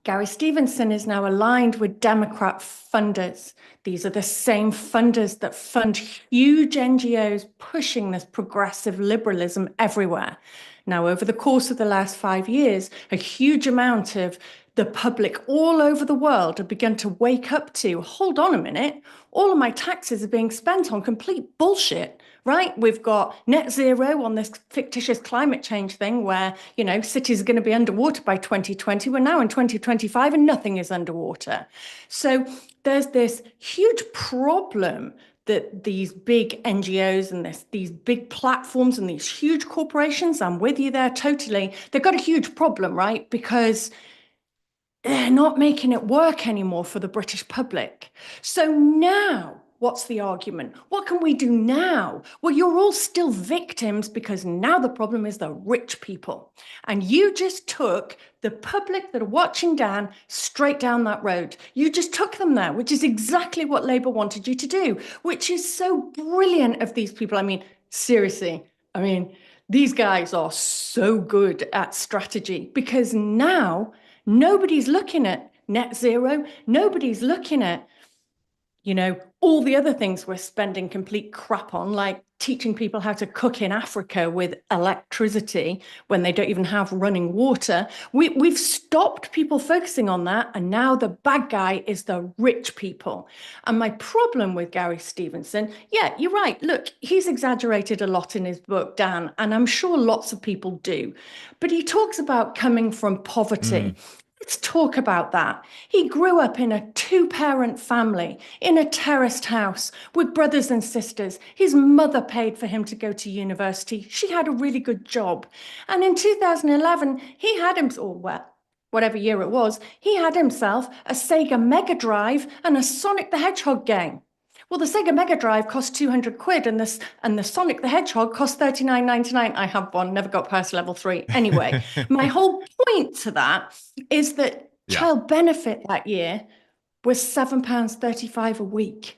Gary Stevenson is now aligned with Democrat funders. These are the same funders that fund huge NGOs pushing this progressive liberalism everywhere. Now, over the course of the last 5 years, a huge amount of the public all over the world have begun to wake up to, hold on a minute, all of my taxes are being spent on complete bullshit, right? We've got net zero on this fictitious climate change thing where, you know, cities are going to be underwater by 2020. We're now in 2025 and nothing is underwater. So there's this huge problem that these big NGOs and these big platforms and these huge corporations, I'm with you there totally, they've got a huge problem, right? Because they're not making it work anymore for the British public. So now, what's the argument? What can we do now? Well, you're all still victims because now the problem is the rich people. And you just took the public that are watching Dan straight down that road. You just took them there, which is exactly what Labour wanted you to do, which is so brilliant of these people. I mean, seriously, these guys are so good at strategy because now nobody's looking at net zero. Nobody's looking at, you know, all the other things we're spending complete crap on, like teaching people how to cook in Africa with electricity when they don't even have running water. We've stopped people focusing on that. And now the bad guy is the rich people. And my problem with Gary Stevenson, yeah, you're right. Look, he's exaggerated a lot in his book, Dan, and I'm sure lots of people do. But he talks about coming from poverty. Let's talk about that. He grew up in a 2-parent family, in a terraced house with brothers and sisters. His mother paid for him to go to university. She had a really good job. And in 2011, he had himself, or well, whatever year it was, he had himself a Sega Mega Drive and a Sonic the Hedgehog game. Well, the Sega Mega Drive cost 200 quid and the Sonic the Hedgehog cost 39.99. I have one, never got past level 3. Anyway, my whole point to that is that child benefit that year was £7.35 a week.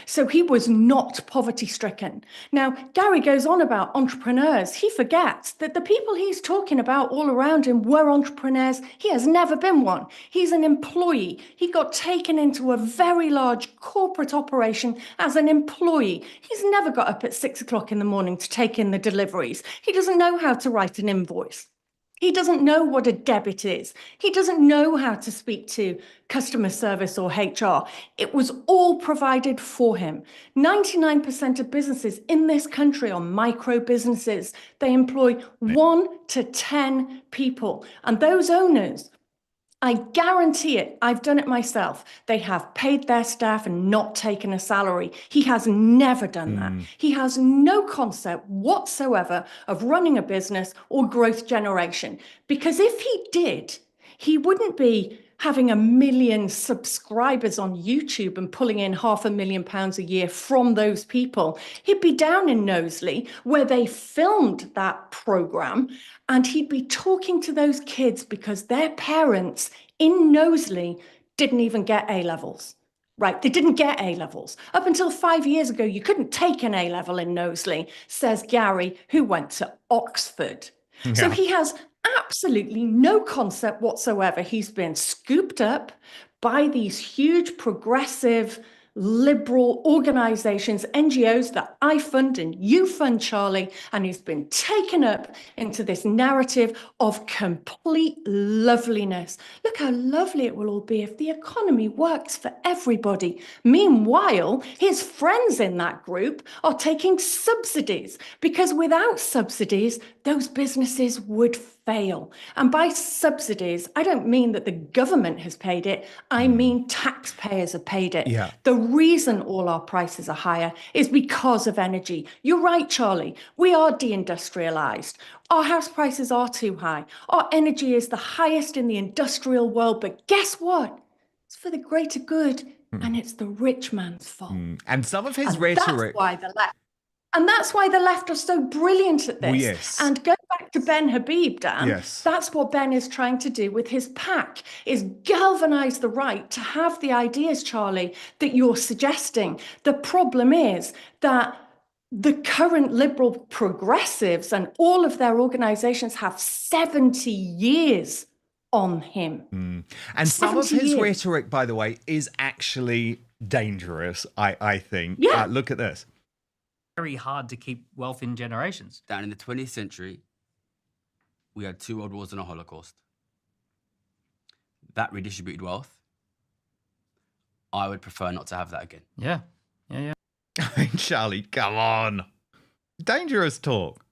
So he was not poverty stricken. Now, Gary goes on about entrepreneurs. He forgets that the people he's talking about all around him were entrepreneurs. He has never been one. He's an employee. He got taken into a very large corporate operation as an employee. He's never got up at 6 o'clock in the morning to take in the deliveries. He doesn't know how to write an invoice. He doesn't know what a debit is. He doesn't know how to speak to customer service or HR. It was all provided for him. 99% of businesses in this country are micro businesses. They employ 1 to 10 people. And those owners, I guarantee it, I've done it myself. They have paid their staff and not taken a salary. He has never done that. He has no concept whatsoever of running a business or growth generation. Because if he did, he wouldn't be having 1 million subscribers on YouTube and pulling in £500,000 a year from those people. He'd be down in Knowsley where they filmed that program and he'd be talking to those kids because their parents in Knowsley didn't even get A-levels. Right, they didn't get A-levels. Up until 5 years ago, you couldn't take an A-level in Knowsley, says Gary, who went to Oxford. Yeah. So he has absolutely no concept whatsoever. He's been scooped up by these huge progressive liberal organizations, NGOs that I fund and you fund, Charlie, and he's been taken up into this narrative of complete loveliness. Look how lovely it will all be if the economy works for everybody. Meanwhile, his friends in that group are taking subsidies because without subsidies, those businesses would fail. And by subsidies, I don't mean that the government has paid it. I mean taxpayers have paid it. Yeah. The reason all our prices are higher is because of energy. You're right, Charlie. We are deindustrialized. Our house prices are too high. Our energy is the highest in the industrial world. But guess what? It's for the greater good. And it's the rich man's fault. And some of his And rhetoric. That's why the left. And that's why the left are so brilliant at this. Well, yes. And go back to Ben Habib, Dan. Yes. That's what Ben is trying to do with his pack, is galvanize the right to have the ideas, Charlie, that you're suggesting. The problem is that the current liberal progressives and all of their organizations have 70 years on him. And some of 70 his years. rhetoric, by the way, is actually dangerous, I think. Yeah. Look at this. Very hard to keep wealth in generations. Down in the 20th century, we had 2 world wars and a Holocaust. That redistributed wealth. I would prefer not to have that again. Yeah. I mean, Charlie, come on. Dangerous talk.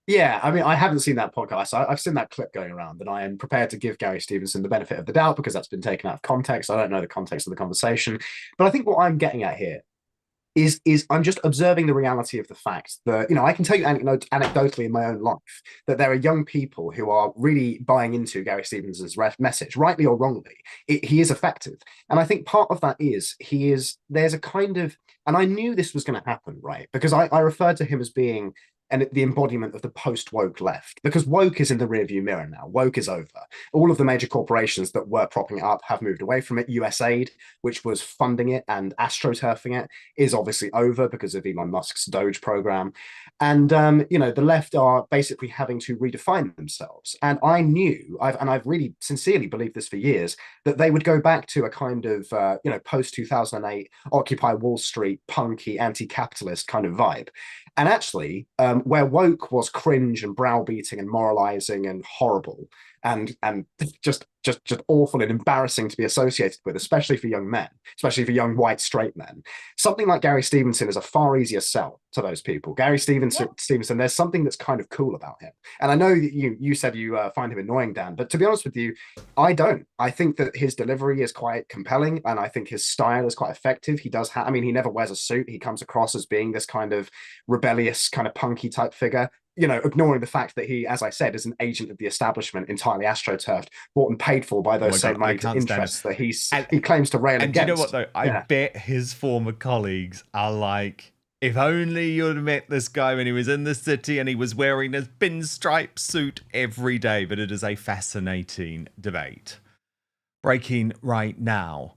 Yeah, I mean, I haven't seen that podcast. I've seen that clip going around, and I am prepared to give Gary Stevenson the benefit of the doubt because that's been taken out of context. I don't know the context of the conversation. But I think what I'm getting at here is I'm just observing the reality of the fact that, I can tell you anecdotally in my own life that there are young people who are really buying into Gary Stevenson's message, rightly or wrongly. He is effective. And I think part of that is there's a kind of, and I knew this was going to happen, right? Because I referred to him as being the embodiment of the post-woke left, because woke is in the rearview mirror now. Woke is over. All of the major corporations that were propping it up have moved away from it. USAID, which was funding it and astroturfing it, is obviously over because of Elon Musk's Doge program. And, the left are basically having to redefine themselves. And I knew, I've really sincerely believed this for years, that they would go back to a kind of, post-2008 Occupy Wall Street, punky, anti-capitalist kind of vibe. And actually, where woke was cringe and browbeating and moralizing and horrible and just awful and embarrassing to be associated with, especially for young men, especially for young white straight men, something like Gary Stevenson is a far easier sell to those people. Gary Stevenson, there's something that's kind of cool about him. And I know that you said you find him annoying, Dan, but to be honest with you, I don't. I think that his delivery is quite compelling, and I think his style is quite effective. He does he never wears a suit. He comes across as being this kind of rebellious, kind of punky type figure, ignoring the fact that he, as I said, is an agent of the establishment, entirely astroturfed, bought and paid for by those same minded interests that he claims to rail against. And do you know what, though? I bet his former colleagues are like, if only you'd met this guy when he was in the city and he was wearing his pinstripe suit every day. But it is a fascinating debate. Breaking right now.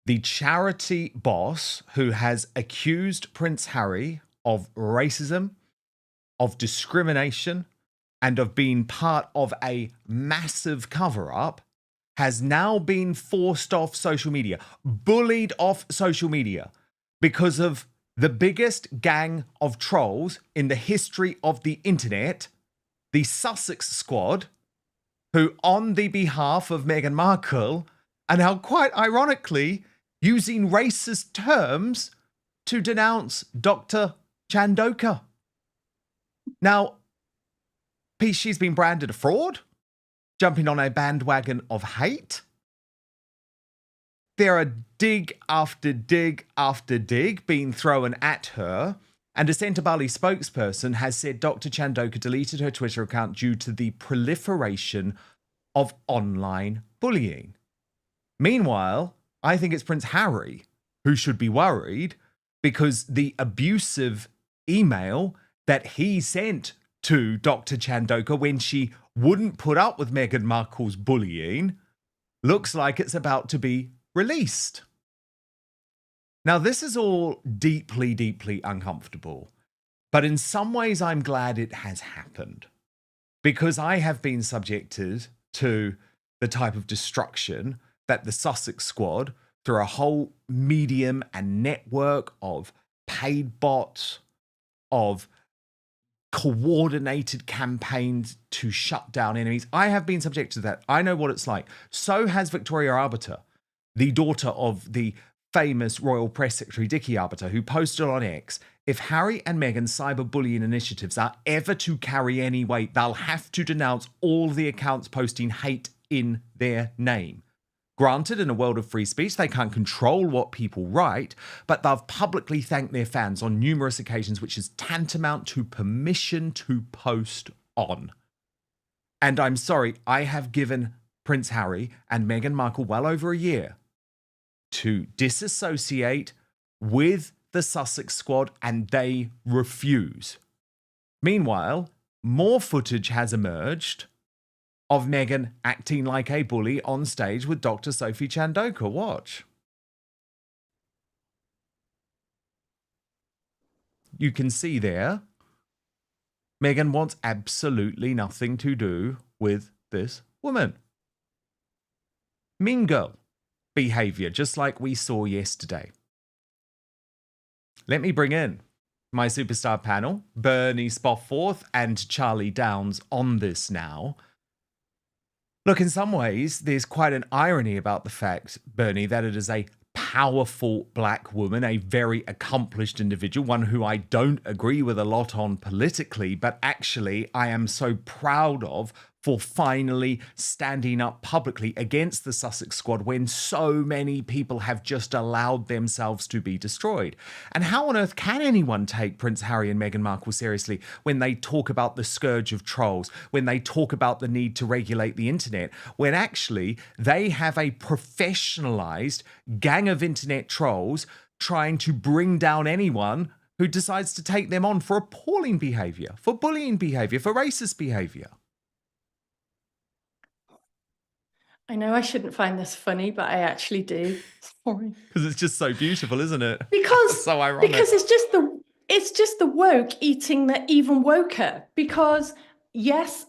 The charity boss who has accused Prince Harry of racism, of discrimination, and of being part of a massive cover-up has now been forced off social media, bullied off social media because of the biggest gang of trolls in the history of the internet, the Sussex squad, who on the behalf of Meghan Markle are now quite ironically using racist terms to denounce Dr. Chandoka. Now, she's been branded a fraud, jumping on a bandwagon of hate. There are dig after dig after dig being thrown at her, and a Centre Bali spokesperson has said Dr. Chandoka deleted her Twitter account due to the proliferation of online bullying. Meanwhile, I think it's Prince Harry who should be worried because the abusive email that he sent to Dr. Chandoka when she wouldn't put up with Meghan Markle's bullying looks like it's about to be released. Now, this is all deeply, deeply uncomfortable, but in some ways I'm glad it has happened because I have been subjected to the type of destruction that the Sussex squad, through a whole medium and network of paid bots, of coordinated campaigns to shut down enemies. I have been subjected to that. I know what it's like. So has Victoria Arbiter, the daughter of the famous Royal Press Secretary Dickie Arbiter, who posted on X, if Harry and Meghan's cyberbullying initiatives are ever to carry any weight, they'll have to denounce all the accounts posting hate in their name. Granted, in a world of free speech, they can't control what people write, but they've publicly thanked their fans on numerous occasions, which is tantamount to permission to post on. And I'm sorry, I have given Prince Harry and Meghan Markle well over a year to disassociate with the Sussex squad, and they refuse. Meanwhile, more footage has emerged of Meghan acting like a bully on stage with Dr. Sophie Chandoka. Watch. You can see there, Meghan wants absolutely nothing to do with this woman. Mean girl behavior, just like we saw yesterday. Let me bring in my superstar panel, Bernie Spoffforth and Charlie Downs, on this now. Look, in some ways, there's quite an irony about the fact, Bernie, that it is a powerful black woman, a very accomplished individual, one who I don't agree with a lot on politically, but actually I am so proud of for finally standing up publicly against the Sussex squad when so many people have just allowed themselves to be destroyed. And how on earth can anyone take Prince Harry and Meghan Markle seriously when they talk about the scourge of trolls, when they talk about the need to regulate the internet, when actually they have a professionalized gang of internet trolls trying to bring down anyone who decides to take them on for appalling behavior, for bullying behavior, for racist behavior? I know I shouldn't find this funny, but I actually do. Sorry. Because it's just so beautiful, isn't it? Because so ironic. Because it's just the woke eating the even woker. Because yes,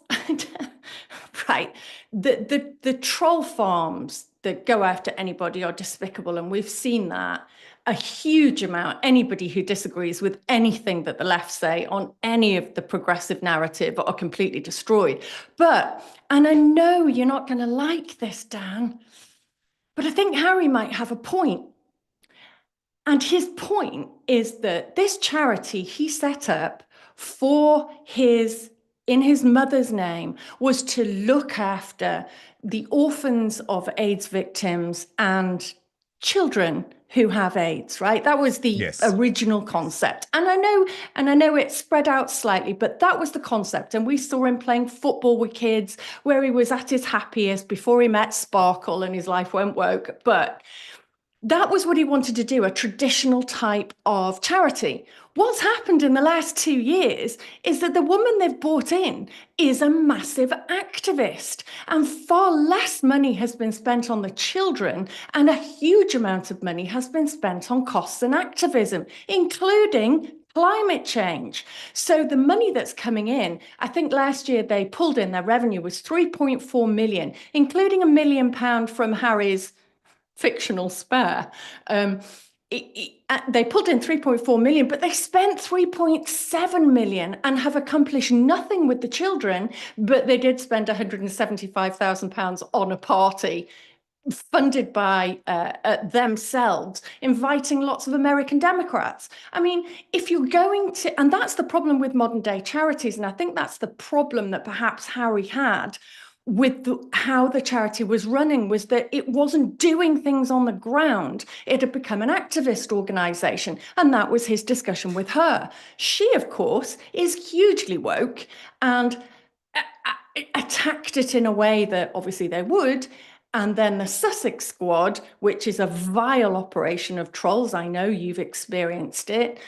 right, the troll farms that go after anybody are despicable, and we've seen that a huge amount. Anybody who disagrees with anything that the left say on any of the progressive narrative are completely destroyed. But, and I know you're not going to like this, Dan, but I think Harry might have a point. And his point is that this charity he set up in his mother's name was to look after the orphans of AIDS victims and children who have AIDS, right? That was the original concept. And I know it's spread out slightly, but that was the concept. And we saw him playing football with kids where he was at his happiest before he met Sparkle and his life went woke. But that was what he wanted to do, a traditional type of charity. What's happened in the last 2 years is that the woman they've brought in is a massive activist, and far less money has been spent on the children, and a huge amount of money has been spent on costs and activism, including climate change. So the money that's coming in, I think last year they pulled in, their revenue was 3.4 million, including £1 million from Harry's fictional spare. They pulled in 3.4 million, but they spent 3.7 million and have accomplished nothing with the children, but they did spend £175,000 on a party funded by themselves, inviting lots of American Democrats. I mean, if you're going to, and that's the problem with modern day charities, and I think that's the problem that perhaps Harry had with how the charity was running, was that it wasn't doing things on the ground. It had become an activist organization, and that was his discussion with her. She, of course, is hugely woke and attacked it in a way that obviously they would. And then the Sussex squad, which is a vile operation of trolls, I know you've experienced it,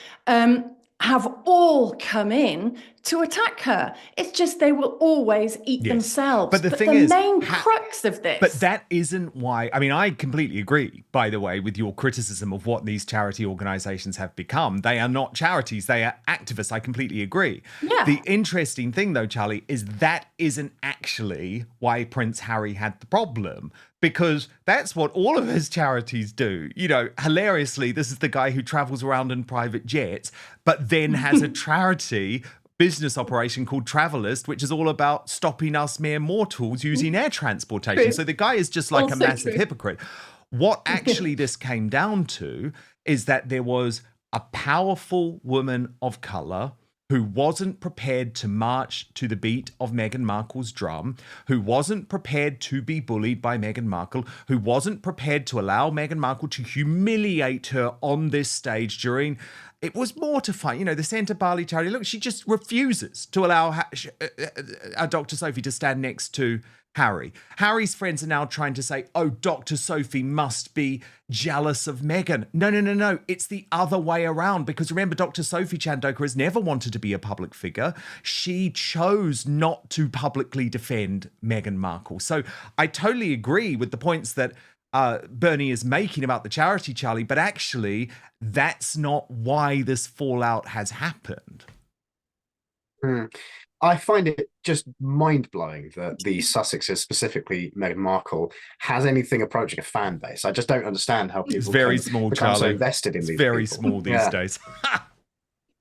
have all come in to attack her. It's just they will always eat themselves. But the thing is, main crux of this. But that isn't why. I mean, I completely agree, by the way, with your criticism of what these charity organizations have become. They are not charities, they are activists. I completely agree. Yeah. The interesting thing, though, Charlie, is that isn't actually why Prince Harry had the problem. Because that's what all of his charities do. You know, hilariously, this is the guy who travels around in private jets, but then has a charity business operation called Travelist, which is all about stopping us mere mortals using air transportation. True. So the guy is just like Also a massive true. hypocrite. What actually this came down to is that there was a powerful woman of color who wasn't prepared to march to the beat of Meghan Markle's drum, who wasn't prepared to be bullied by Meghan Markle, who wasn't prepared to allow Meghan Markle to humiliate her on this stage during, it was mortifying. You know, the Centre Bali charity, look, she just refuses to allow Dr. Sophie to stand next to Harry. Harry's friends are now trying to say, oh, Dr. Sophie must be jealous of Meghan. No. It's the other way around. Because remember, Dr. Sophie Chandoka has never wanted to be a public figure. She chose not to publicly defend Meghan Markle. So I totally agree with the points that Bernie is making about the charity, Charlie, but actually that's not why this fallout has happened. I find it just mind-blowing that the Sussexes, specifically Meghan Markle, has anything approaching a fan base. I just don't understand how people become so invested in these very people. small these days.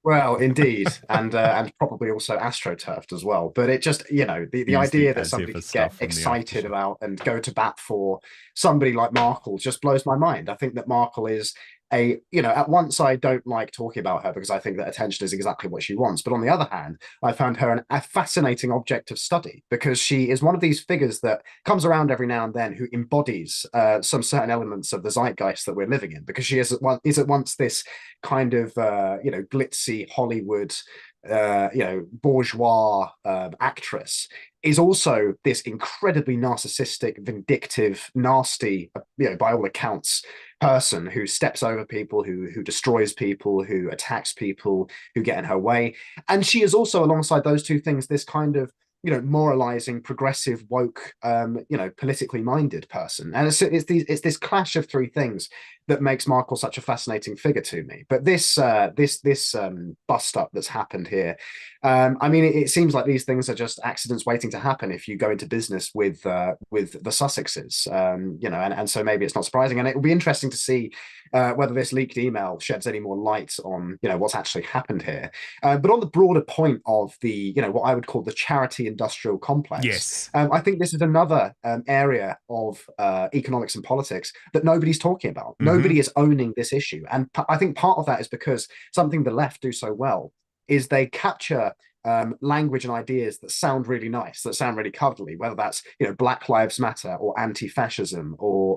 Well, indeed, and probably also astroturfed as well. But it just, the idea that somebody could get excited about and go to bat for somebody like Markle just blows my mind. I think that Markle is at once I don't like talking about her because I think that attention is exactly what she wants. But on the other hand, I found her a fascinating object of study because she is one of these figures that comes around every now and then who embodies some certain elements of the zeitgeist that we're living in, because she is at once this kind of, glitzy Hollywood, bourgeois actress, is also this incredibly narcissistic, vindictive, nasty, by all accounts, person who steps over people, who destroys people, who attacks people, who get in her way. And she is also, alongside those two things, this kind of moralizing, progressive, woke, politically minded person. And it's this clash of three things that makes Markle such a fascinating figure to me. But this bust up that's happened here, it seems like these things are just accidents waiting to happen if you go into business with the Sussexes, and so maybe it's not surprising. And it will be interesting to see whether this leaked email sheds any more light on what's actually happened here. But on the broader point of the what I would call the charity industrial complex, yes, I think this is another area of economics and politics that nobody's talking about. Nobody is owning this issue, and I think part of that is because something the left do so well is they capture language and ideas that sound really nice, that sound really cuddly, whether that's Black Lives Matter or anti-fascism or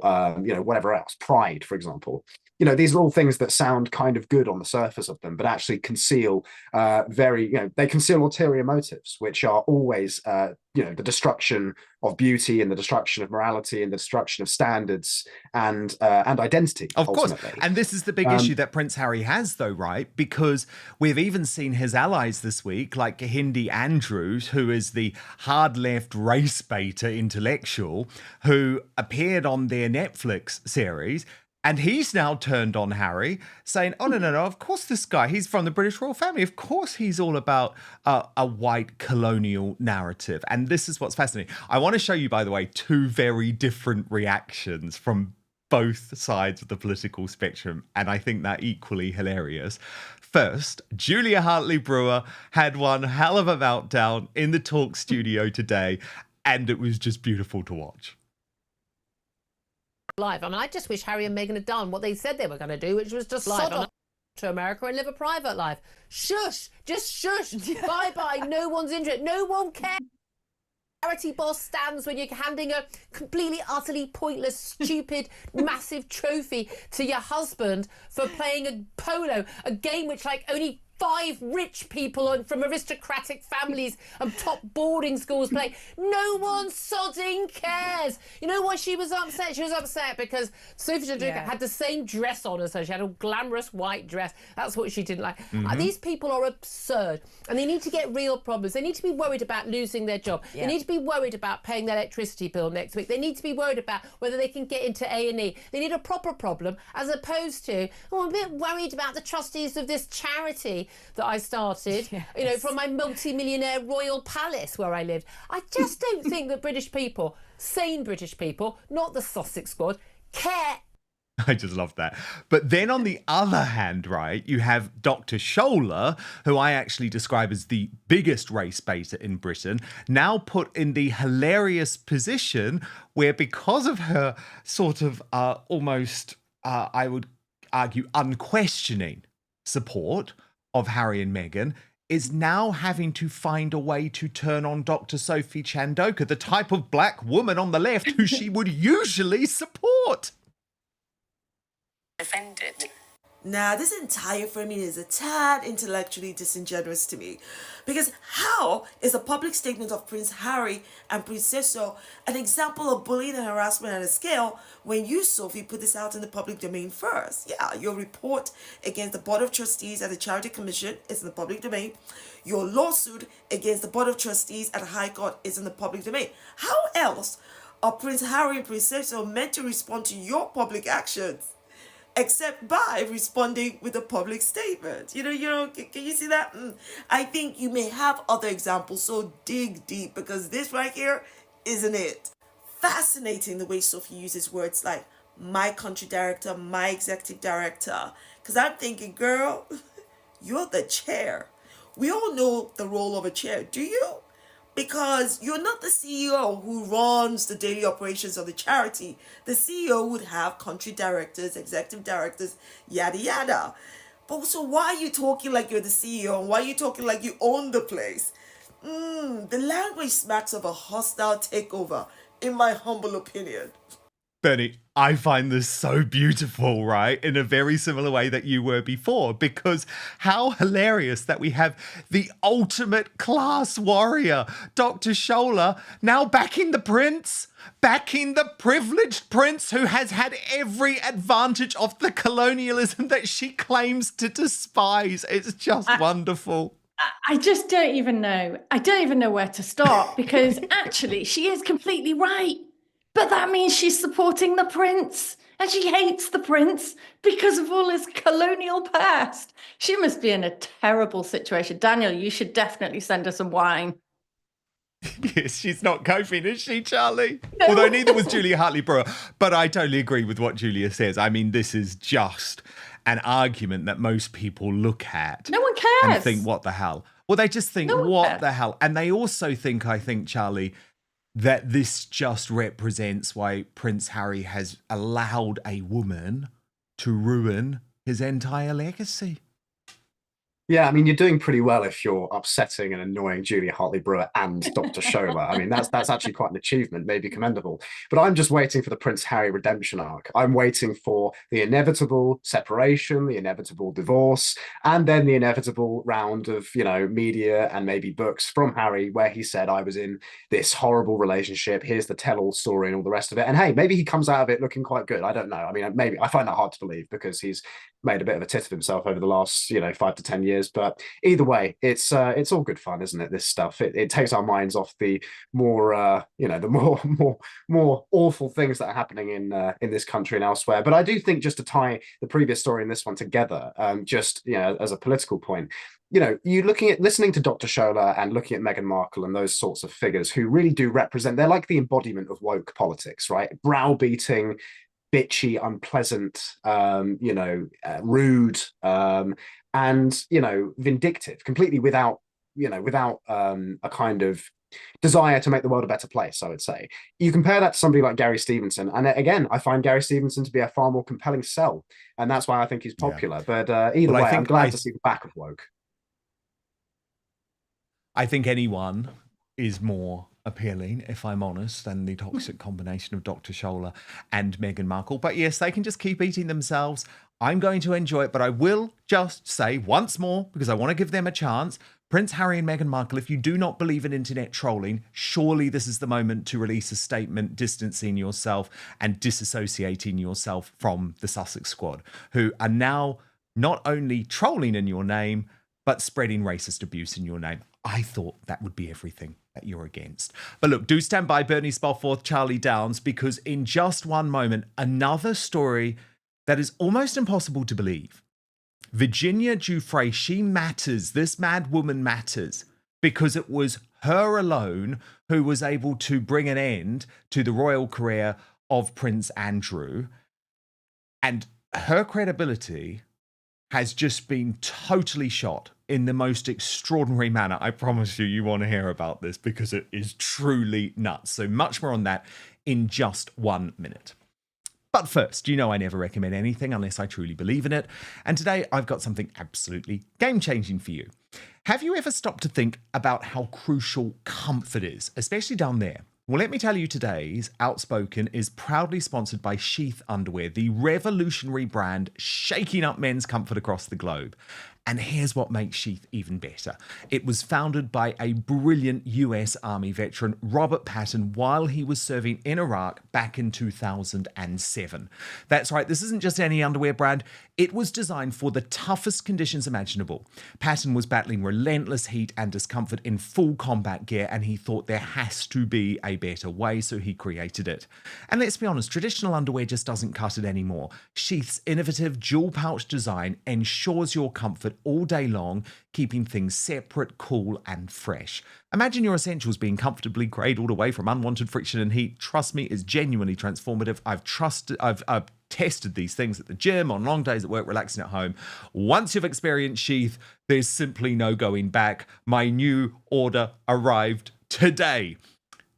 whatever else, pride, for example. These are all things that sound kind of good on the surface of them, but actually conceal they conceal ulterior motives, which are always the destruction of beauty and the destruction of morality and the destruction of standards and identity. Of ultimately. course. And this is the big issue that Prince Harry has, though, right? Because we've even seen his allies this week, like Hindi Andrews, who is the hard left race baiter intellectual, who appeared on their Netflix series. And he's now turned on Harry, saying, oh, no, of course this guy, he's from the British royal family. Of course he's all about a white colonial narrative. And this is what's fascinating. I want to show you, by the way, two very different reactions from both sides of the political spectrum. And I think they're equally hilarious. First, Julia Hartley-Brewer had one hell of a meltdown in the Talk studio today. And it was just beautiful to watch. Live. I just wish Harry and Meghan had done what they said they were going to do, which was just sod off to America and live a private life. Shush! Just shush! Bye-bye. No one's interested. No one cares. Charity boss stands when you're handing a completely, utterly pointless, stupid, massive trophy to your husband for playing a polo, a game which only 5 rich people from aristocratic families and top boarding schools play. No one sodding cares. You know why she was upset? She was upset because Sophie Chandoka had the same dress on as her. She had a glamorous white dress. That's what she didn't like. These people are absurd, and they need to get real problems. They need to be worried about losing their job. They need to be worried about paying their electricity bill next week. They need to be worried about whether they can get into A&E. They need a proper problem, as opposed to, I'm a bit worried about the trustees of this charity that I started, from my multi-millionaire royal palace where I lived. I just don't think that British people, sane British people, not the Sussex squad, care. I just love that. But then on the other hand, right, you have Dr. Scholar, who I actually describe as the biggest race baiter in Britain, now put in the hilarious position where, because of her sort of almost, I would argue, unquestioning support of Harry and Meghan, is now having to find a way to turn on Dr. Sophie Chandoka, the type of black woman on the left who she would usually support. Offended. Now, this entire framing is a tad intellectually disingenuous to me, because how is a public statement of Prince Harry and Princess an example of bullying and harassment on a scale when you, Sophie, put this out in the public domain first? Yeah, your report against the Board of Trustees at the Charity Commission is in the public domain. Your lawsuit against the Board of Trustees at the High Court is in the public domain. How else are Prince Harry and Princess meant to respond to your public actions, except by responding with a public statement? Can you see that? I think you may have other examples, so dig deep, because this right here isn't it. Fascinating the way Sophie uses words like my country director, my executive director, because I'm thinking, girl, you're the chair. We all know the role of a chair, do you? Because you're not the CEO who runs the daily operations of the charity. The CEO would have country directors, executive directors, yada yada. But so why are you talking like you're the CEO, and why are you talking like you own the place? The language smacks of a hostile takeover, in my humble opinion. Bernie, I find this so beautiful, right? In a very similar way that you were before, because how hilarious that we have the ultimate class warrior, Dr. Scholler, now backing the prince, backing the privileged prince who has had every advantage of the colonialism that she claims to despise. It's just wonderful. I just don't even know. I don't even know where to start, because actually she is completely right. But that means she's supporting the prince, and she hates the prince because of all his colonial past. She must be in a terrible situation. Daniel, you should definitely send her some wine. Yes, she's not coping, is she, Charlie? No. Although neither was Julia Hartley-Brewer. But I totally agree with what Julia says. I mean, this is just an argument that most people look at. No one cares. And think, what the hell? Well, they just think, what the hell? And they also think, I think, Charlie, that this just represents why Prince Harry has allowed a woman to ruin his entire legacy. Yeah, I mean, you're doing pretty well if you're upsetting and annoying Julia Hartley-Brewer and Dr. Scholler. I mean, that's actually quite an achievement, maybe commendable. But I'm just waiting for the Prince Harry redemption arc. I'm waiting for the inevitable separation, the inevitable divorce, and then the inevitable round of, media and maybe books from Harry where he said, I was in this horrible relationship, here's the tell-all story and all the rest of it. And hey, maybe he comes out of it looking quite good. I don't know. I mean, maybe I find that hard to believe because he's made a bit of a tit of himself over the last 5 to 10 years, but either way, it's all good fun, isn't it? This stuff it takes our minds off the more the more awful things that are happening in this country and elsewhere. But I do think, just to tie the previous story and this one together, as a political point, you listening to Dr. Scholler and looking at Meghan Markle and those sorts of figures who really do represent, they're like the embodiment of woke politics, right? Browbeating, bitchy, unpleasant, rude, and vindictive, completely without a kind of desire to make the world a better place. I would say you compare that to somebody like Gary Stevenson, and again, I find Gary Stevenson to be a far more compelling sell, and that's why I think he's popular. Yeah. But either way, I'm glad to see the back of woke. I think anyone is more appealing, if I'm honest, than the toxic combination of Dr. Scholler and Meghan Markle. But yes, they can just keep eating themselves. I'm going to enjoy it, but I will just say once more, because I want to give them a chance, Prince Harry and Meghan Markle, if you do not believe in internet trolling, surely this is the moment to release a statement distancing yourself and disassociating yourself from the Sussex squad, who are now not only trolling in your name, but spreading racist abuse in your name. I thought that would be everything that you're against. But look, do stand by, Bernie Spalforth, Charlie Downs, because in just one moment, another story that is almost impossible to believe. Virginia Giufree, she matters. This mad woman matters because it was her alone who was able to bring an end to the royal career of Prince Andrew. And her credibility has just been totally shot in the most extraordinary manner. I promise you want to hear about this because it is truly nuts. So much more on that in just 1 minute. But first, I never recommend anything unless I truly believe in it. And today I've got something absolutely game-changing for you. Have you ever stopped to think about how crucial comfort is, especially down there Well, let me tell you, today's Outspoken is proudly sponsored by Sheath Underwear, the revolutionary brand shaking up men's comfort across the globe. And here's what makes Sheath even better. It was founded by a brilliant US Army veteran, Robert Patton, while he was serving in Iraq back in 2007. That's right, this isn't just any underwear brand. It was designed for the toughest conditions imaginable. Patton was battling relentless heat and discomfort in full combat gear, and he thought there has to be a better way, so he created it. And let's be honest, traditional underwear just doesn't cut it anymore. Sheath's innovative dual pouch design ensures your comfort all day long, keeping things separate, cool, and fresh. Imagine your essentials being comfortably cradled away from unwanted friction and heat. Trust me, it's genuinely transformative. I've tested these things at the gym, on long days at work, relaxing at home. Once you've experienced Sheath, there's simply no going back. My new order arrived today.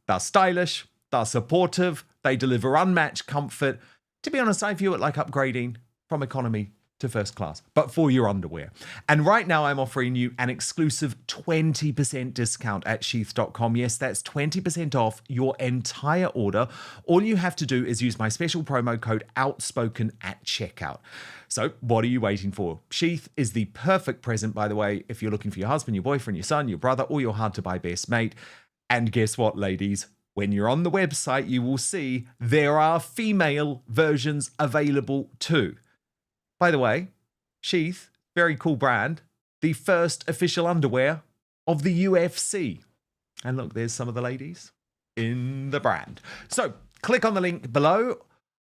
They're stylish, they're supportive, they deliver unmatched comfort. To be honest, I view it like upgrading from economy to first class, but for your underwear. And right now I'm offering you an exclusive 20% discount at sheath.com. Yes, that's 20% off your entire order. All you have to do is use my special promo code Outspoken at checkout. So what are you waiting for? Sheath is the perfect present, by the way, if you're looking for your husband, your boyfriend, your son, your brother, or your hard-to-buy best mate. And guess what, ladies? When you're on the website, you will see there are female versions available too. By the way, Sheath, very cool brand, the first official underwear of the UFC. And look, there's some of the ladies in the brand. So click on the link below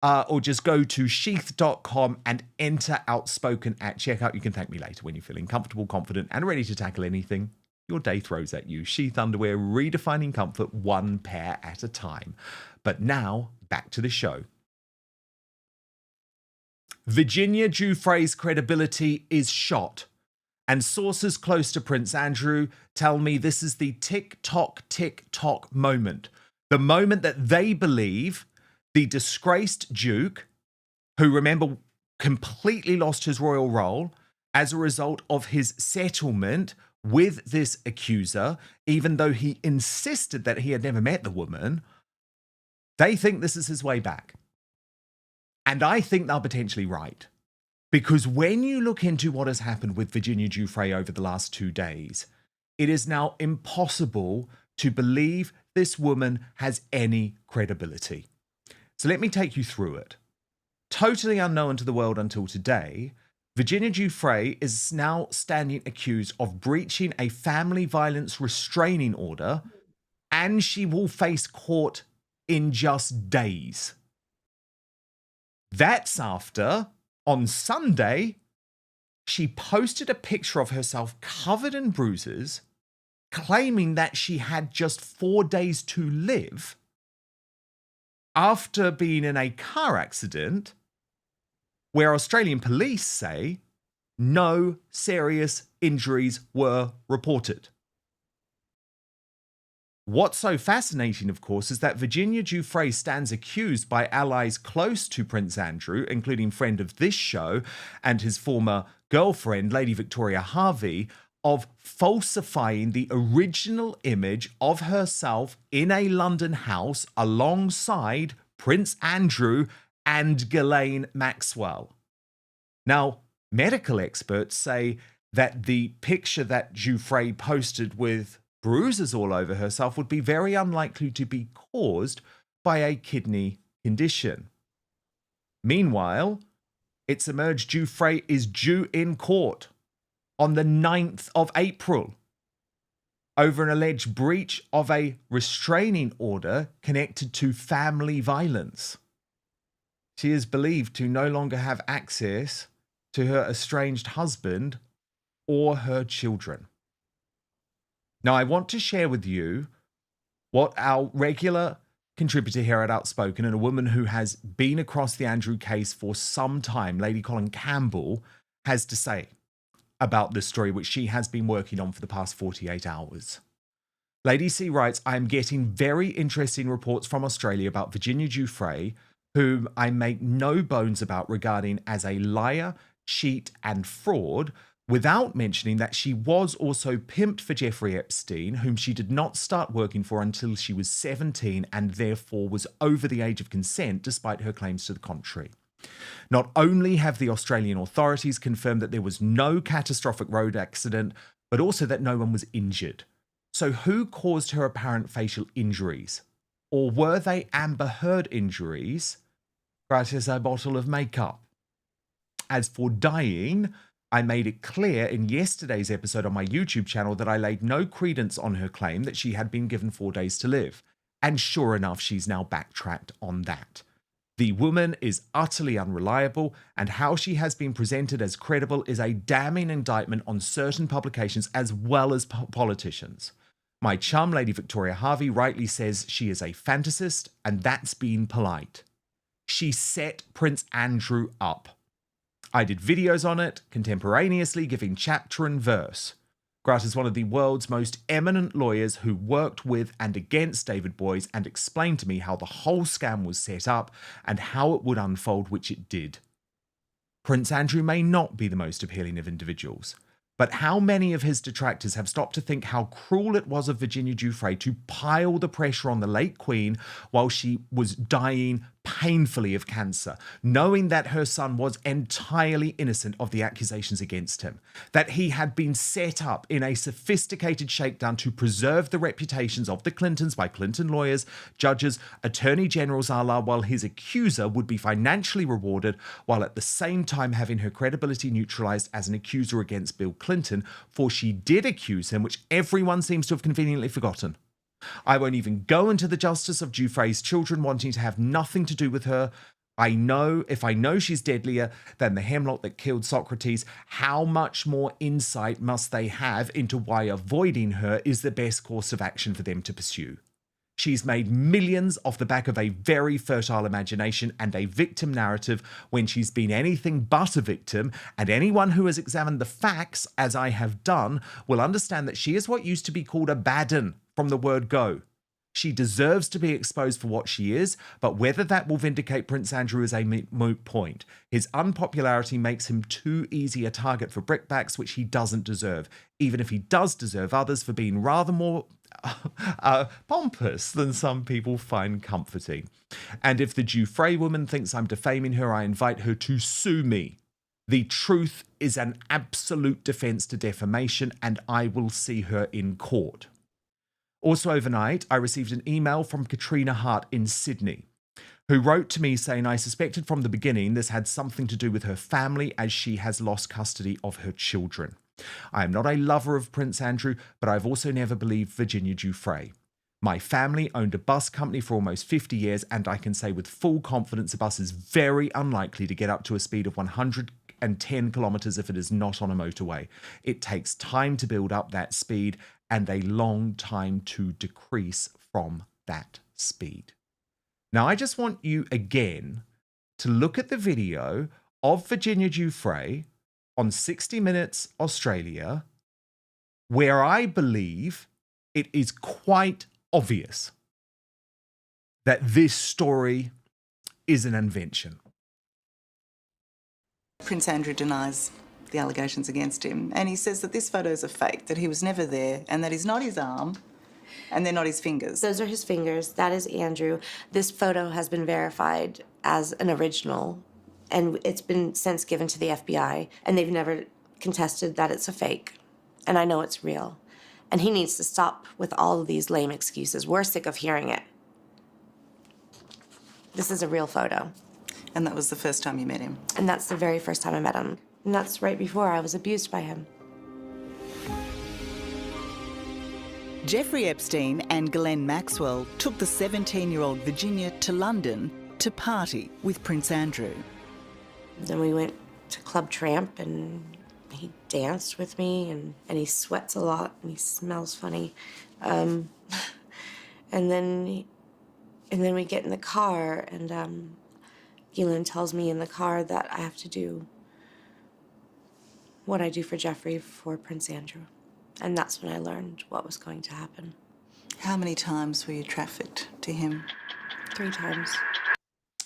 or just go to sheath.com and enter Outspoken at checkout. You can thank me later when you're feeling comfortable, confident, and ready to tackle anything your day throws at you. Sheath underwear, redefining comfort one pair at a time. But now, back to the show. Virginia Giuffre's credibility is shot, and sources close to Prince Andrew tell me this is the tick-tock moment. The moment that they believe the disgraced Duke, who, remember, completely lost his royal role as a result of his settlement with this accuser, even though he insisted that he had never met the woman, they think this is his way back. And I think they're potentially right. Because when you look into what has happened with Virginia Giufree over the last 2 days, it is now impossible to believe this woman has any credibility. So let me take you through it. Totally unknown to the world until today, Virginia Giufree is now standing accused of breaching a family violence restraining order, and she will face court in just days. That's after, on Sunday, she posted a picture of herself covered in bruises, claiming that she had just 4 days to live after being in a car accident where Australian police say no serious injuries were reported. What's so fascinating, of course, is that Virginia Giufree stands accused by allies close to Prince Andrew, including friend of this show and his former girlfriend, Lady Victoria Harvey, of falsifying the original image of herself in a London house alongside Prince Andrew and Ghislaine Maxwell. Now, medical experts say that the picture that Giuffre posted with bruises all over herself would be very unlikely to be caused by a kidney condition. Meanwhile, it's emerged Giuffre is due in court on the 9th of April over an alleged breach of a restraining order connected to family violence. She is believed to no longer have access to her estranged husband or her children. Now, I want to share with you what our regular contributor here at Outspoken and a woman who has been across the Andrew case for some time, Lady Colin Campbell, has to say about this story, which she has been working on for the past 48 hours. Lady C writes, I am getting very interesting reports from Australia about Virginia Giufree, whom I make no bones about regarding as a liar, cheat and fraud, without mentioning that she was also pimped for Jeffrey Epstein, whom she did not start working for until she was 17 and therefore was over the age of consent, despite her claims to the contrary. Not only have the Australian authorities confirmed that there was no catastrophic road accident, but also that no one was injured. So who caused her apparent facial injuries? Or were they Amber Heard injuries, gratis a bottle of makeup? As for dying, I made it clear in yesterday's episode on my YouTube channel that I laid no credence on her claim that she had been given 4 days to live. And sure enough, she's now backtracked on that. The woman is utterly unreliable, and how she has been presented as credible is a damning indictment on certain publications as well as politicians. My chum, Lady Victoria Harvey, rightly says she is a fantasist, and that's being polite. She set Prince Andrew up. I did videos on it, contemporaneously giving chapter and verse. Grant is one of the world's most eminent lawyers who worked with and against David Boys and explained to me how the whole scam was set up and how it would unfold, which it did. Prince Andrew may not be the most appealing of individuals, but how many of his detractors have stopped to think how cruel it was of Virginia Giufree to pile the pressure on the late Queen while she was dying painfully of cancer, knowing that her son was entirely innocent of the accusations against him, that he had been set up in a sophisticated shakedown to preserve the reputations of the Clintons by Clinton lawyers, judges, attorney generals a la, while his accuser would be financially rewarded, while at the same time having her credibility neutralized as an accuser against Bill Clinton, for she did accuse him, which everyone seems to have conveniently forgotten. I won't even go into the justice of Giuffre's children wanting to have nothing to do with her. If I know she's deadlier than the hemlock that killed Socrates, how much more insight must they have into why avoiding her is the best course of action for them to pursue? She's made millions off the back of a very fertile imagination and a victim narrative when she's been anything but a victim, and anyone who has examined the facts, as I have done, will understand that she is what used to be called a bad 'un from the word go. She deserves to be exposed for what she is, but whether that will vindicate Prince Andrew is a moot point. His unpopularity makes him too easy a target for brickbats, which he doesn't deserve, even if he does deserve others for being rather more pompous than some people find comforting. And if the Giuffre woman thinks I'm defaming her, I invite her to sue me. The truth is an absolute defense to defamation, and I will see her in court. Also overnight, I received an email from Katrina Hart in Sydney, who wrote to me saying I suspected from the beginning this had something to do with her family, as she has lost custody of her children. I am not a lover of Prince Andrew, but I've also never believed Virginia Giufree. My family owned a bus company for almost 50 years, and I can say with full confidence a bus is very unlikely to get up to a speed of 110 kilometres if it is not on a motorway. It takes time to build up that speed and a long time to decrease from that speed. Now, I just want you again to look at the video of Virginia Giufree on 60 Minutes Australia, where I believe it is quite obvious that this story is an invention. Prince Andrew denies the allegations against him, and he says that this photos are fake, that he was never there, and that is not his arm, and they're not his fingers. Those are his fingers. That is Andrew. This photo has been verified as an original, and it's been since given to the FBI, and they've never contested that it's a fake. And I know it's real. And he needs to stop with all of these lame excuses. We're sick of hearing it. This is a real photo. And that was the first time you met him? And that's the very first time I met him. And that's right before I was abused by him. Jeffrey Epstein and Ghislaine Maxwell took the 17-year-old Virginia to London to party with Prince Andrew. Then we went to Club Tramp, and he danced with me, and he sweats a lot, and he smells funny. And then we get in the car, and Ghislaine tells me in the car that I have to do what I do for Giuffre for Prince Andrew. And that's when I learned what was going to happen. How many times were you trafficked to him? 3 times.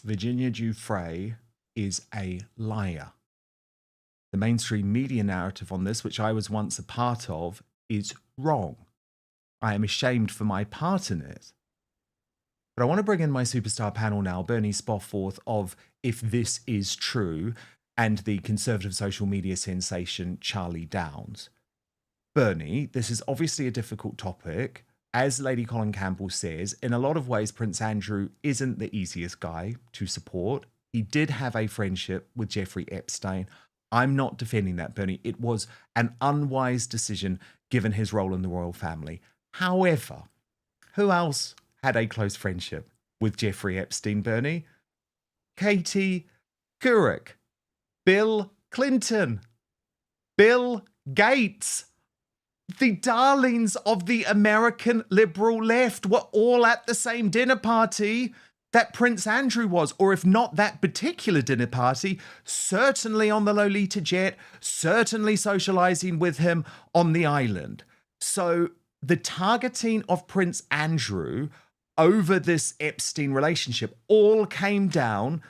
Virginia Giufree is a liar. the mainstream media narrative on this, which I was once a part of, is wrong. I am ashamed for my part in it. But I want to bring in my superstar panel now, Bernie Spofford of If This Is True, and the conservative social media sensation Charlie Downs. Bernie, this is obviously a difficult topic. As Lady Colin Campbell says, in a lot of ways, Prince Andrew isn't the easiest guy to support. He did have a friendship with Jeffrey Epstein. I'm not defending that, Bernie. It was an unwise decision given his role in the royal family. However, who else had a close friendship with Jeffrey Epstein, Bernie? Katie Couric, Bill Clinton, Bill Gates. The darlings of the American liberal left were all at the same dinner party that Prince Andrew was, or if not that particular dinner party, certainly on the Lolita jet, certainly socializing with him on the island. So the targeting of Prince Andrew over this Epstein relationship all came down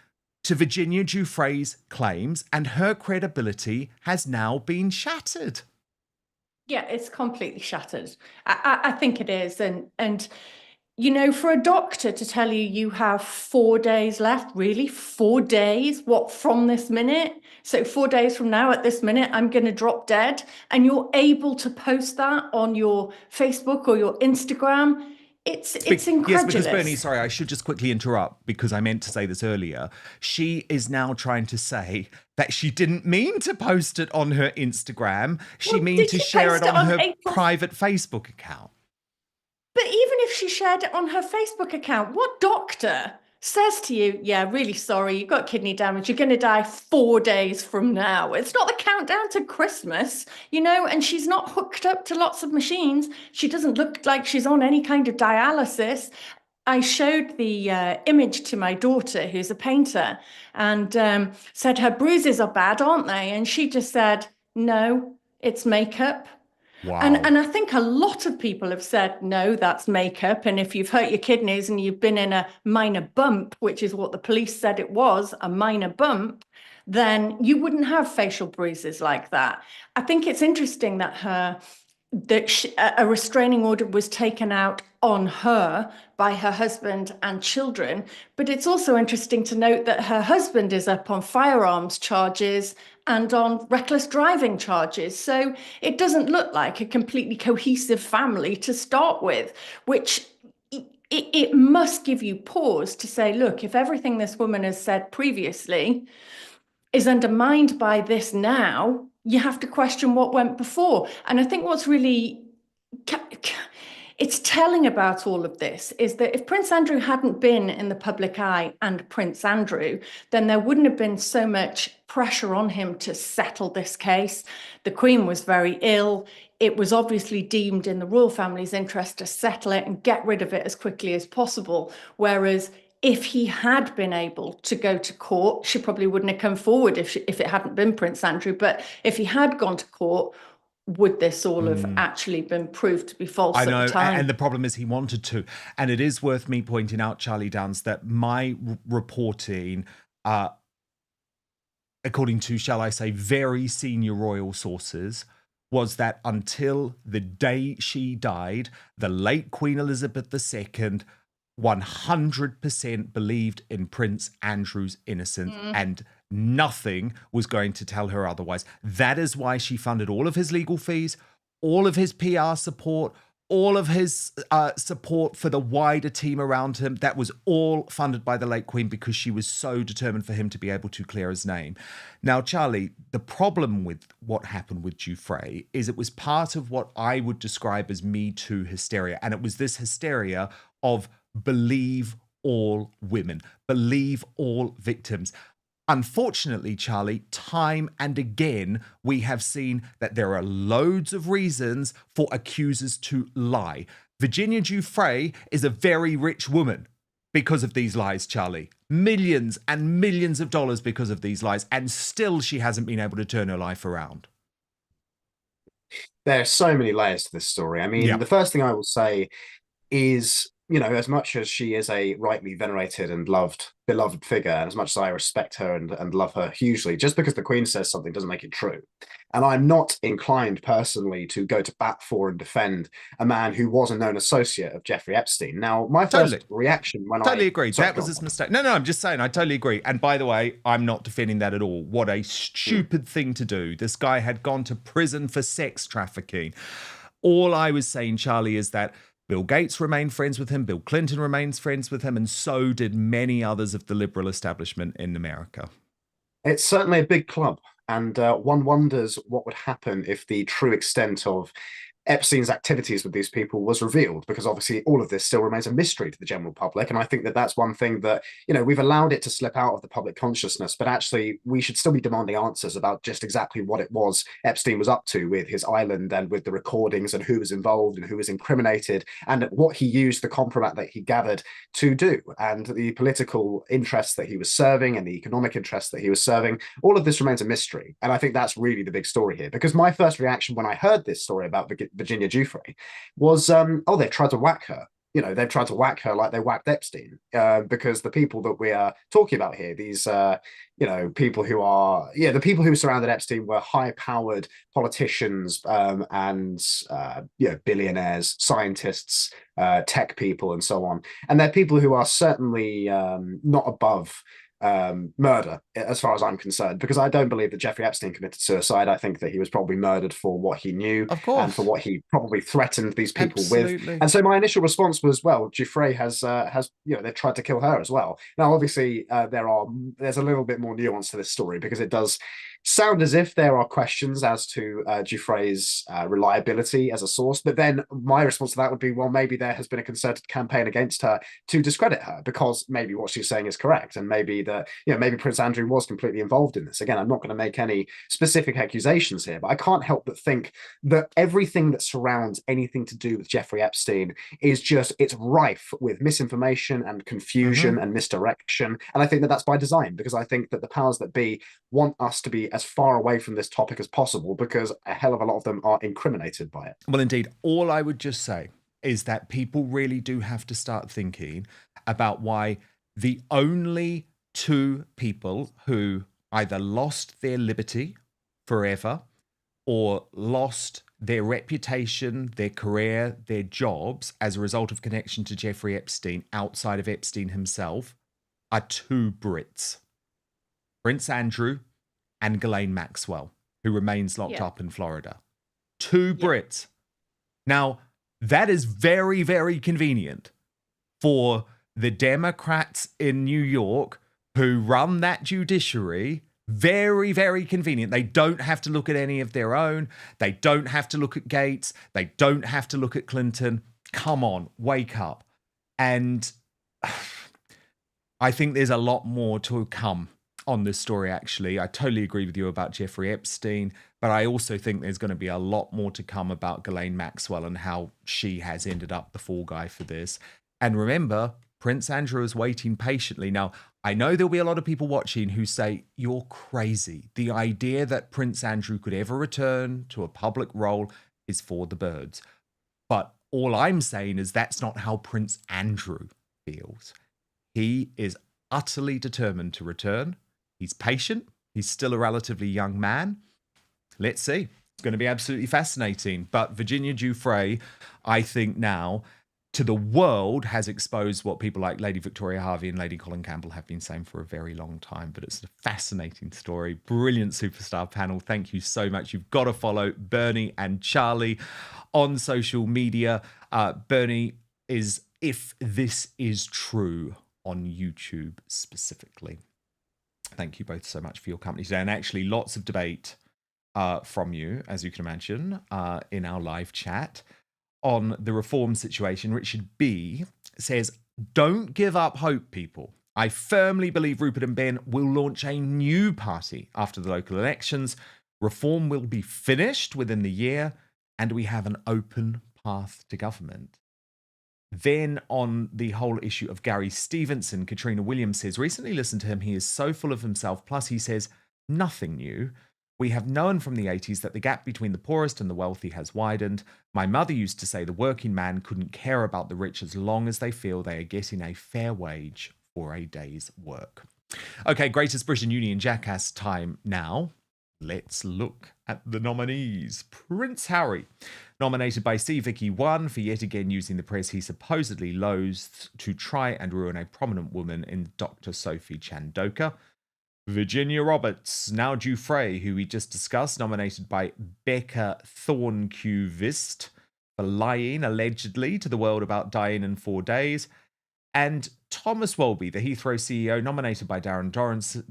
to Virginia Giuffre's claims, and her credibility has now been shattered. Yeah, it's completely shattered. I think it is. And you know, for a doctor to tell you have 4 days left, really? 4 days? What, from this minute? So 4 days from now, at this minute, I'm going to drop dead. And you're able to post that on your Facebook or your Instagram. It's incredulous. Yes, because Bernie, sorry, I should just quickly interrupt because I meant to say this earlier. She is now trying to say that she didn't mean to post it on her Instagram. She meant to share it on her private Facebook account. But even if she shared it on her Facebook account, what doctor says to you, yeah, really sorry, you've got kidney damage, you're going to die 4 days from now? It's not the countdown to Christmas, you know, and she's not hooked up to lots of machines. She doesn't look like she's on any kind of dialysis. I showed the image to my daughter, who's a painter, and said, her bruises are bad, aren't they? And she just said, no, it's makeup. Wow. And I think a lot of people have said, no, that's makeup. And if you've hurt your kidneys and you've been in a minor bump, which is what the police said it was, a minor bump, then you wouldn't have facial bruises like that. I think it's interesting that a restraining order was taken out on her by her husband and children. But it's also interesting to note that her husband is up on firearms charges and on reckless driving charges. So it doesn't look like a completely cohesive family to start with, which it must give you pause to say, look, if everything this woman has said previously is undermined by this now, you have to question what went before. And I think what's really it's telling about all of this is that if Prince Andrew hadn't been in the public eye and Prince Andrew, then there wouldn't have been so much pressure on him to settle this case. The Queen was very ill. It was obviously deemed in the royal family's interest to settle it and get rid of it as quickly as possible. Whereas if he had been able to go to court, she probably wouldn't have come forward if it hadn't been Prince Andrew. But if he had gone to court, would this all have actually been proved to be false at the time? And the problem is he wanted to. And it is worth me pointing out, Charlie Downs, that my reporting, according to, shall I say, very senior royal sources, was that until the day she died, the late Queen Elizabeth II 100% believed in Prince Andrew's innocence and nothing was going to tell her otherwise. That is why she funded all of his legal fees, all of his PR support, all of his support for the wider team around him. That was all funded by the late Queen because she was so determined for him to be able to clear his name. Now, Charlie, the problem with what happened with Giuffre is it was part of what I would describe as Me Too hysteria. And it was this hysteria of believe all women, believe all victims. Unfortunately, Charlie, time and again, we have seen that there are loads of reasons for accusers to lie. Virginia Giufree is a very rich woman because of these lies, Charlie. Millions and millions of dollars because of these lies, and still she hasn't been able to turn her life around. There are so many layers to this story. I mean, the first thing I will say is as much as she is a rightly venerated and beloved figure, and as much as I respect her and love her hugely, just because the Queen says something doesn't make it true. And I'm not inclined personally to go to bat for and defend a man who was a known associate of Jeffrey Epstein. Now, my first reaction when Totally agree. Sorry, that was his mistake. No, I'm just saying, I totally agree. And by the way, I'm not defending that at all. What a stupid thing to do. This guy had gone to prison for sex trafficking. All I was saying, Charlie, is that Bill Gates remained friends with him, Bill Clinton remains friends with him, and so did many others of the liberal establishment in America. It's certainly a big club, and one wonders what would happen if the true extent of Epstein's activities with these people was revealed, because obviously all of this still remains a mystery to the general public. And I think that that's one thing that, we've allowed it to slip out of the public consciousness, but actually we should still be demanding answers about just exactly what it was Epstein was up to with his island and with the recordings and who was involved and who was incriminated and what he used the compromat that he gathered to do, and the political interests that he was serving and the economic interests that he was serving. All of this remains a mystery. And I think that's really the big story here, because my first reaction when I heard this story about Virginia Giufree was, they've tried to whack her. They've tried to whack her like they whacked Epstein, because the people that we are talking about here, these, people who are, the people who surrounded Epstein were high-powered politicians and, billionaires, scientists, tech people, and so on. And they're people who are certainly not above murder, as far as I'm concerned, because I don't believe that Jeffrey Epstein committed suicide. I think that he was probably murdered for what he knew, of course, and for what he probably threatened these people with. And so my initial response was, well, Giuffre has they've tried to kill her as well. Now, obviously, there's a little bit more nuance to this story, because it does sound as if there are questions as to Giuffre's reliability as a source, but then my response to that would be, well, maybe there has been a concerted campaign against her to discredit her, because maybe what she's saying is correct, and maybe maybe Prince Andrew was completely involved in this. Again, I'm not going to make any specific accusations here, but I can't help but think that everything that surrounds anything to do with Jeffrey Epstein is it's rife with misinformation and confusion and misdirection. And I think that that's by design, because I think that the powers that be want us to be as far away from this topic as possible, because a hell of a lot of them are incriminated by it. Well, indeed, all I would just say is that people really do have to start thinking about why the only two people who either lost their liberty forever or lost their reputation, their career, their jobs as a result of connection to Jeffrey Epstein outside of Epstein himself are two Brits, Prince Andrew and Ghislaine Maxwell, who remains locked up in Florida. Two Brits. Now, that is very, very convenient for the Democrats in New York who run that judiciary. Very, very convenient. They don't have to look at any of their own. They don't have to look at Gates. They don't have to look at Clinton. Come on, wake up. And I think there's a lot more to come on this story, actually. I totally agree with you about Jeffrey Epstein, but I also think there's going to be a lot more to come about Ghislaine Maxwell and how she has ended up the fall guy for this. And remember, Prince Andrew is waiting patiently. Now, I know there'll be a lot of people watching who say, you're crazy. The idea that Prince Andrew could ever return to a public role is for the birds. But all I'm saying is that's not how Prince Andrew feels. He is utterly determined to return. He's patient. He's still a relatively young man. Let's see. It's going to be absolutely fascinating. But Virginia Giufree, I think now, to the world, has exposed what people like Lady Victoria Harvey and Lady Colin Campbell have been saying for a very long time. But it's a fascinating story. Brilliant superstar panel. Thank you so much. You've got to follow Bernie and Charlie on social media. Bernie is If This Is True on YouTube specifically. Thank you both so much for your company today. And actually, lots of debate from you, as you can imagine, in our live chat on the reform situation. Richard B says, don't give up hope, people. I firmly believe Rupert and Ben will launch a new party after the local elections. Reform will be finished within the year, and we have an open path to government. Then on the whole issue of Gary Stevenson, Katrina Williams says, recently listened to him. He is so full of himself. Plus, he says, nothing new. We have known from the 80s that the gap between the poorest and the wealthy has widened. My mother used to say the working man couldn't care about the rich as long as they feel they are getting a fair wage for a day's work. Okay, Greatest Britain Union Jackass time now. Let's look at the nominees. Prince Harry, nominated by C. Vicky 1 for yet again using the press he supposedly loathes to try and ruin a prominent woman in Dr. Sophie Chandoka. Virginia Roberts, now Giuffre, who we just discussed, nominated by Becca Thornqvist for lying, allegedly, to the world about dying in 4 days. And Thomas Welby, the Heathrow CEO, nominated by Darren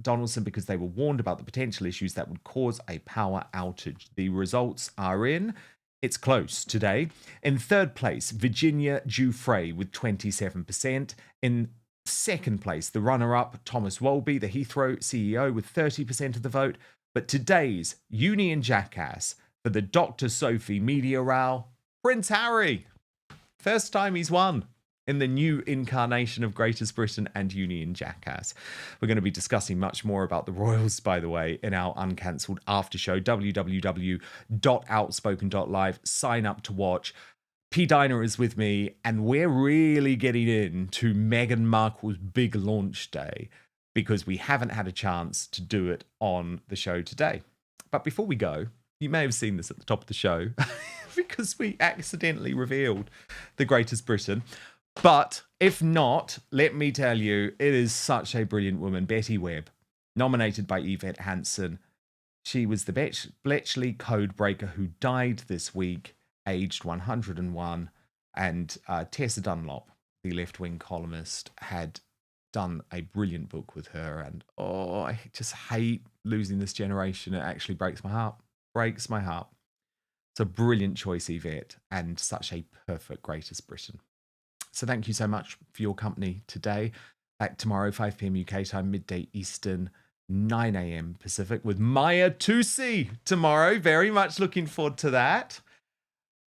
Donaldson because they were warned about the potential issues that would cause a power outage. The results are in. It's close today. In third place, Virginia Giufree with 27%. In second place, the runner-up, Thomas Welby, the Heathrow CEO, with 30% of the vote. But today's Union Jackass for the Dr. Sophie media row, Prince Harry. First time he's won in the new incarnation of Greatest Britain and Union Jackass. We're going to be discussing much more about the royals, by the way, in our uncancelled after show, www.outspoken.live. Sign up to watch. P-Dina is with me, and we're really getting into Meghan Markle's big launch day because we haven't had a chance to do it on the show today. But before we go, you may have seen this at the top of the show because we accidentally revealed the Greatest Britain. But if not, let me tell you, it is such a brilliant woman. Betty Webb, nominated by Yvette Hansen. She was the Bletchley codebreaker who died this week, aged 101. And Tessa Dunlop, the left-wing columnist, had done a brilliant book with her. And I just hate losing this generation. It actually breaks my heart. Breaks my heart. It's a brilliant choice, Yvette, and such a perfect Greatest Britain. So thank you so much for your company today. Back tomorrow, 5 p.m. UK time, midday Eastern, 9 a.m. Pacific with Maya Tusi tomorrow. Very much looking forward to that.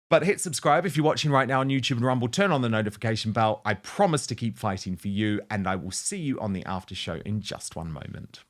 But hit subscribe if you're watching right now on YouTube and Rumble. Turn on the notification bell. I promise to keep fighting for you, and I will see you on the after show in just one moment.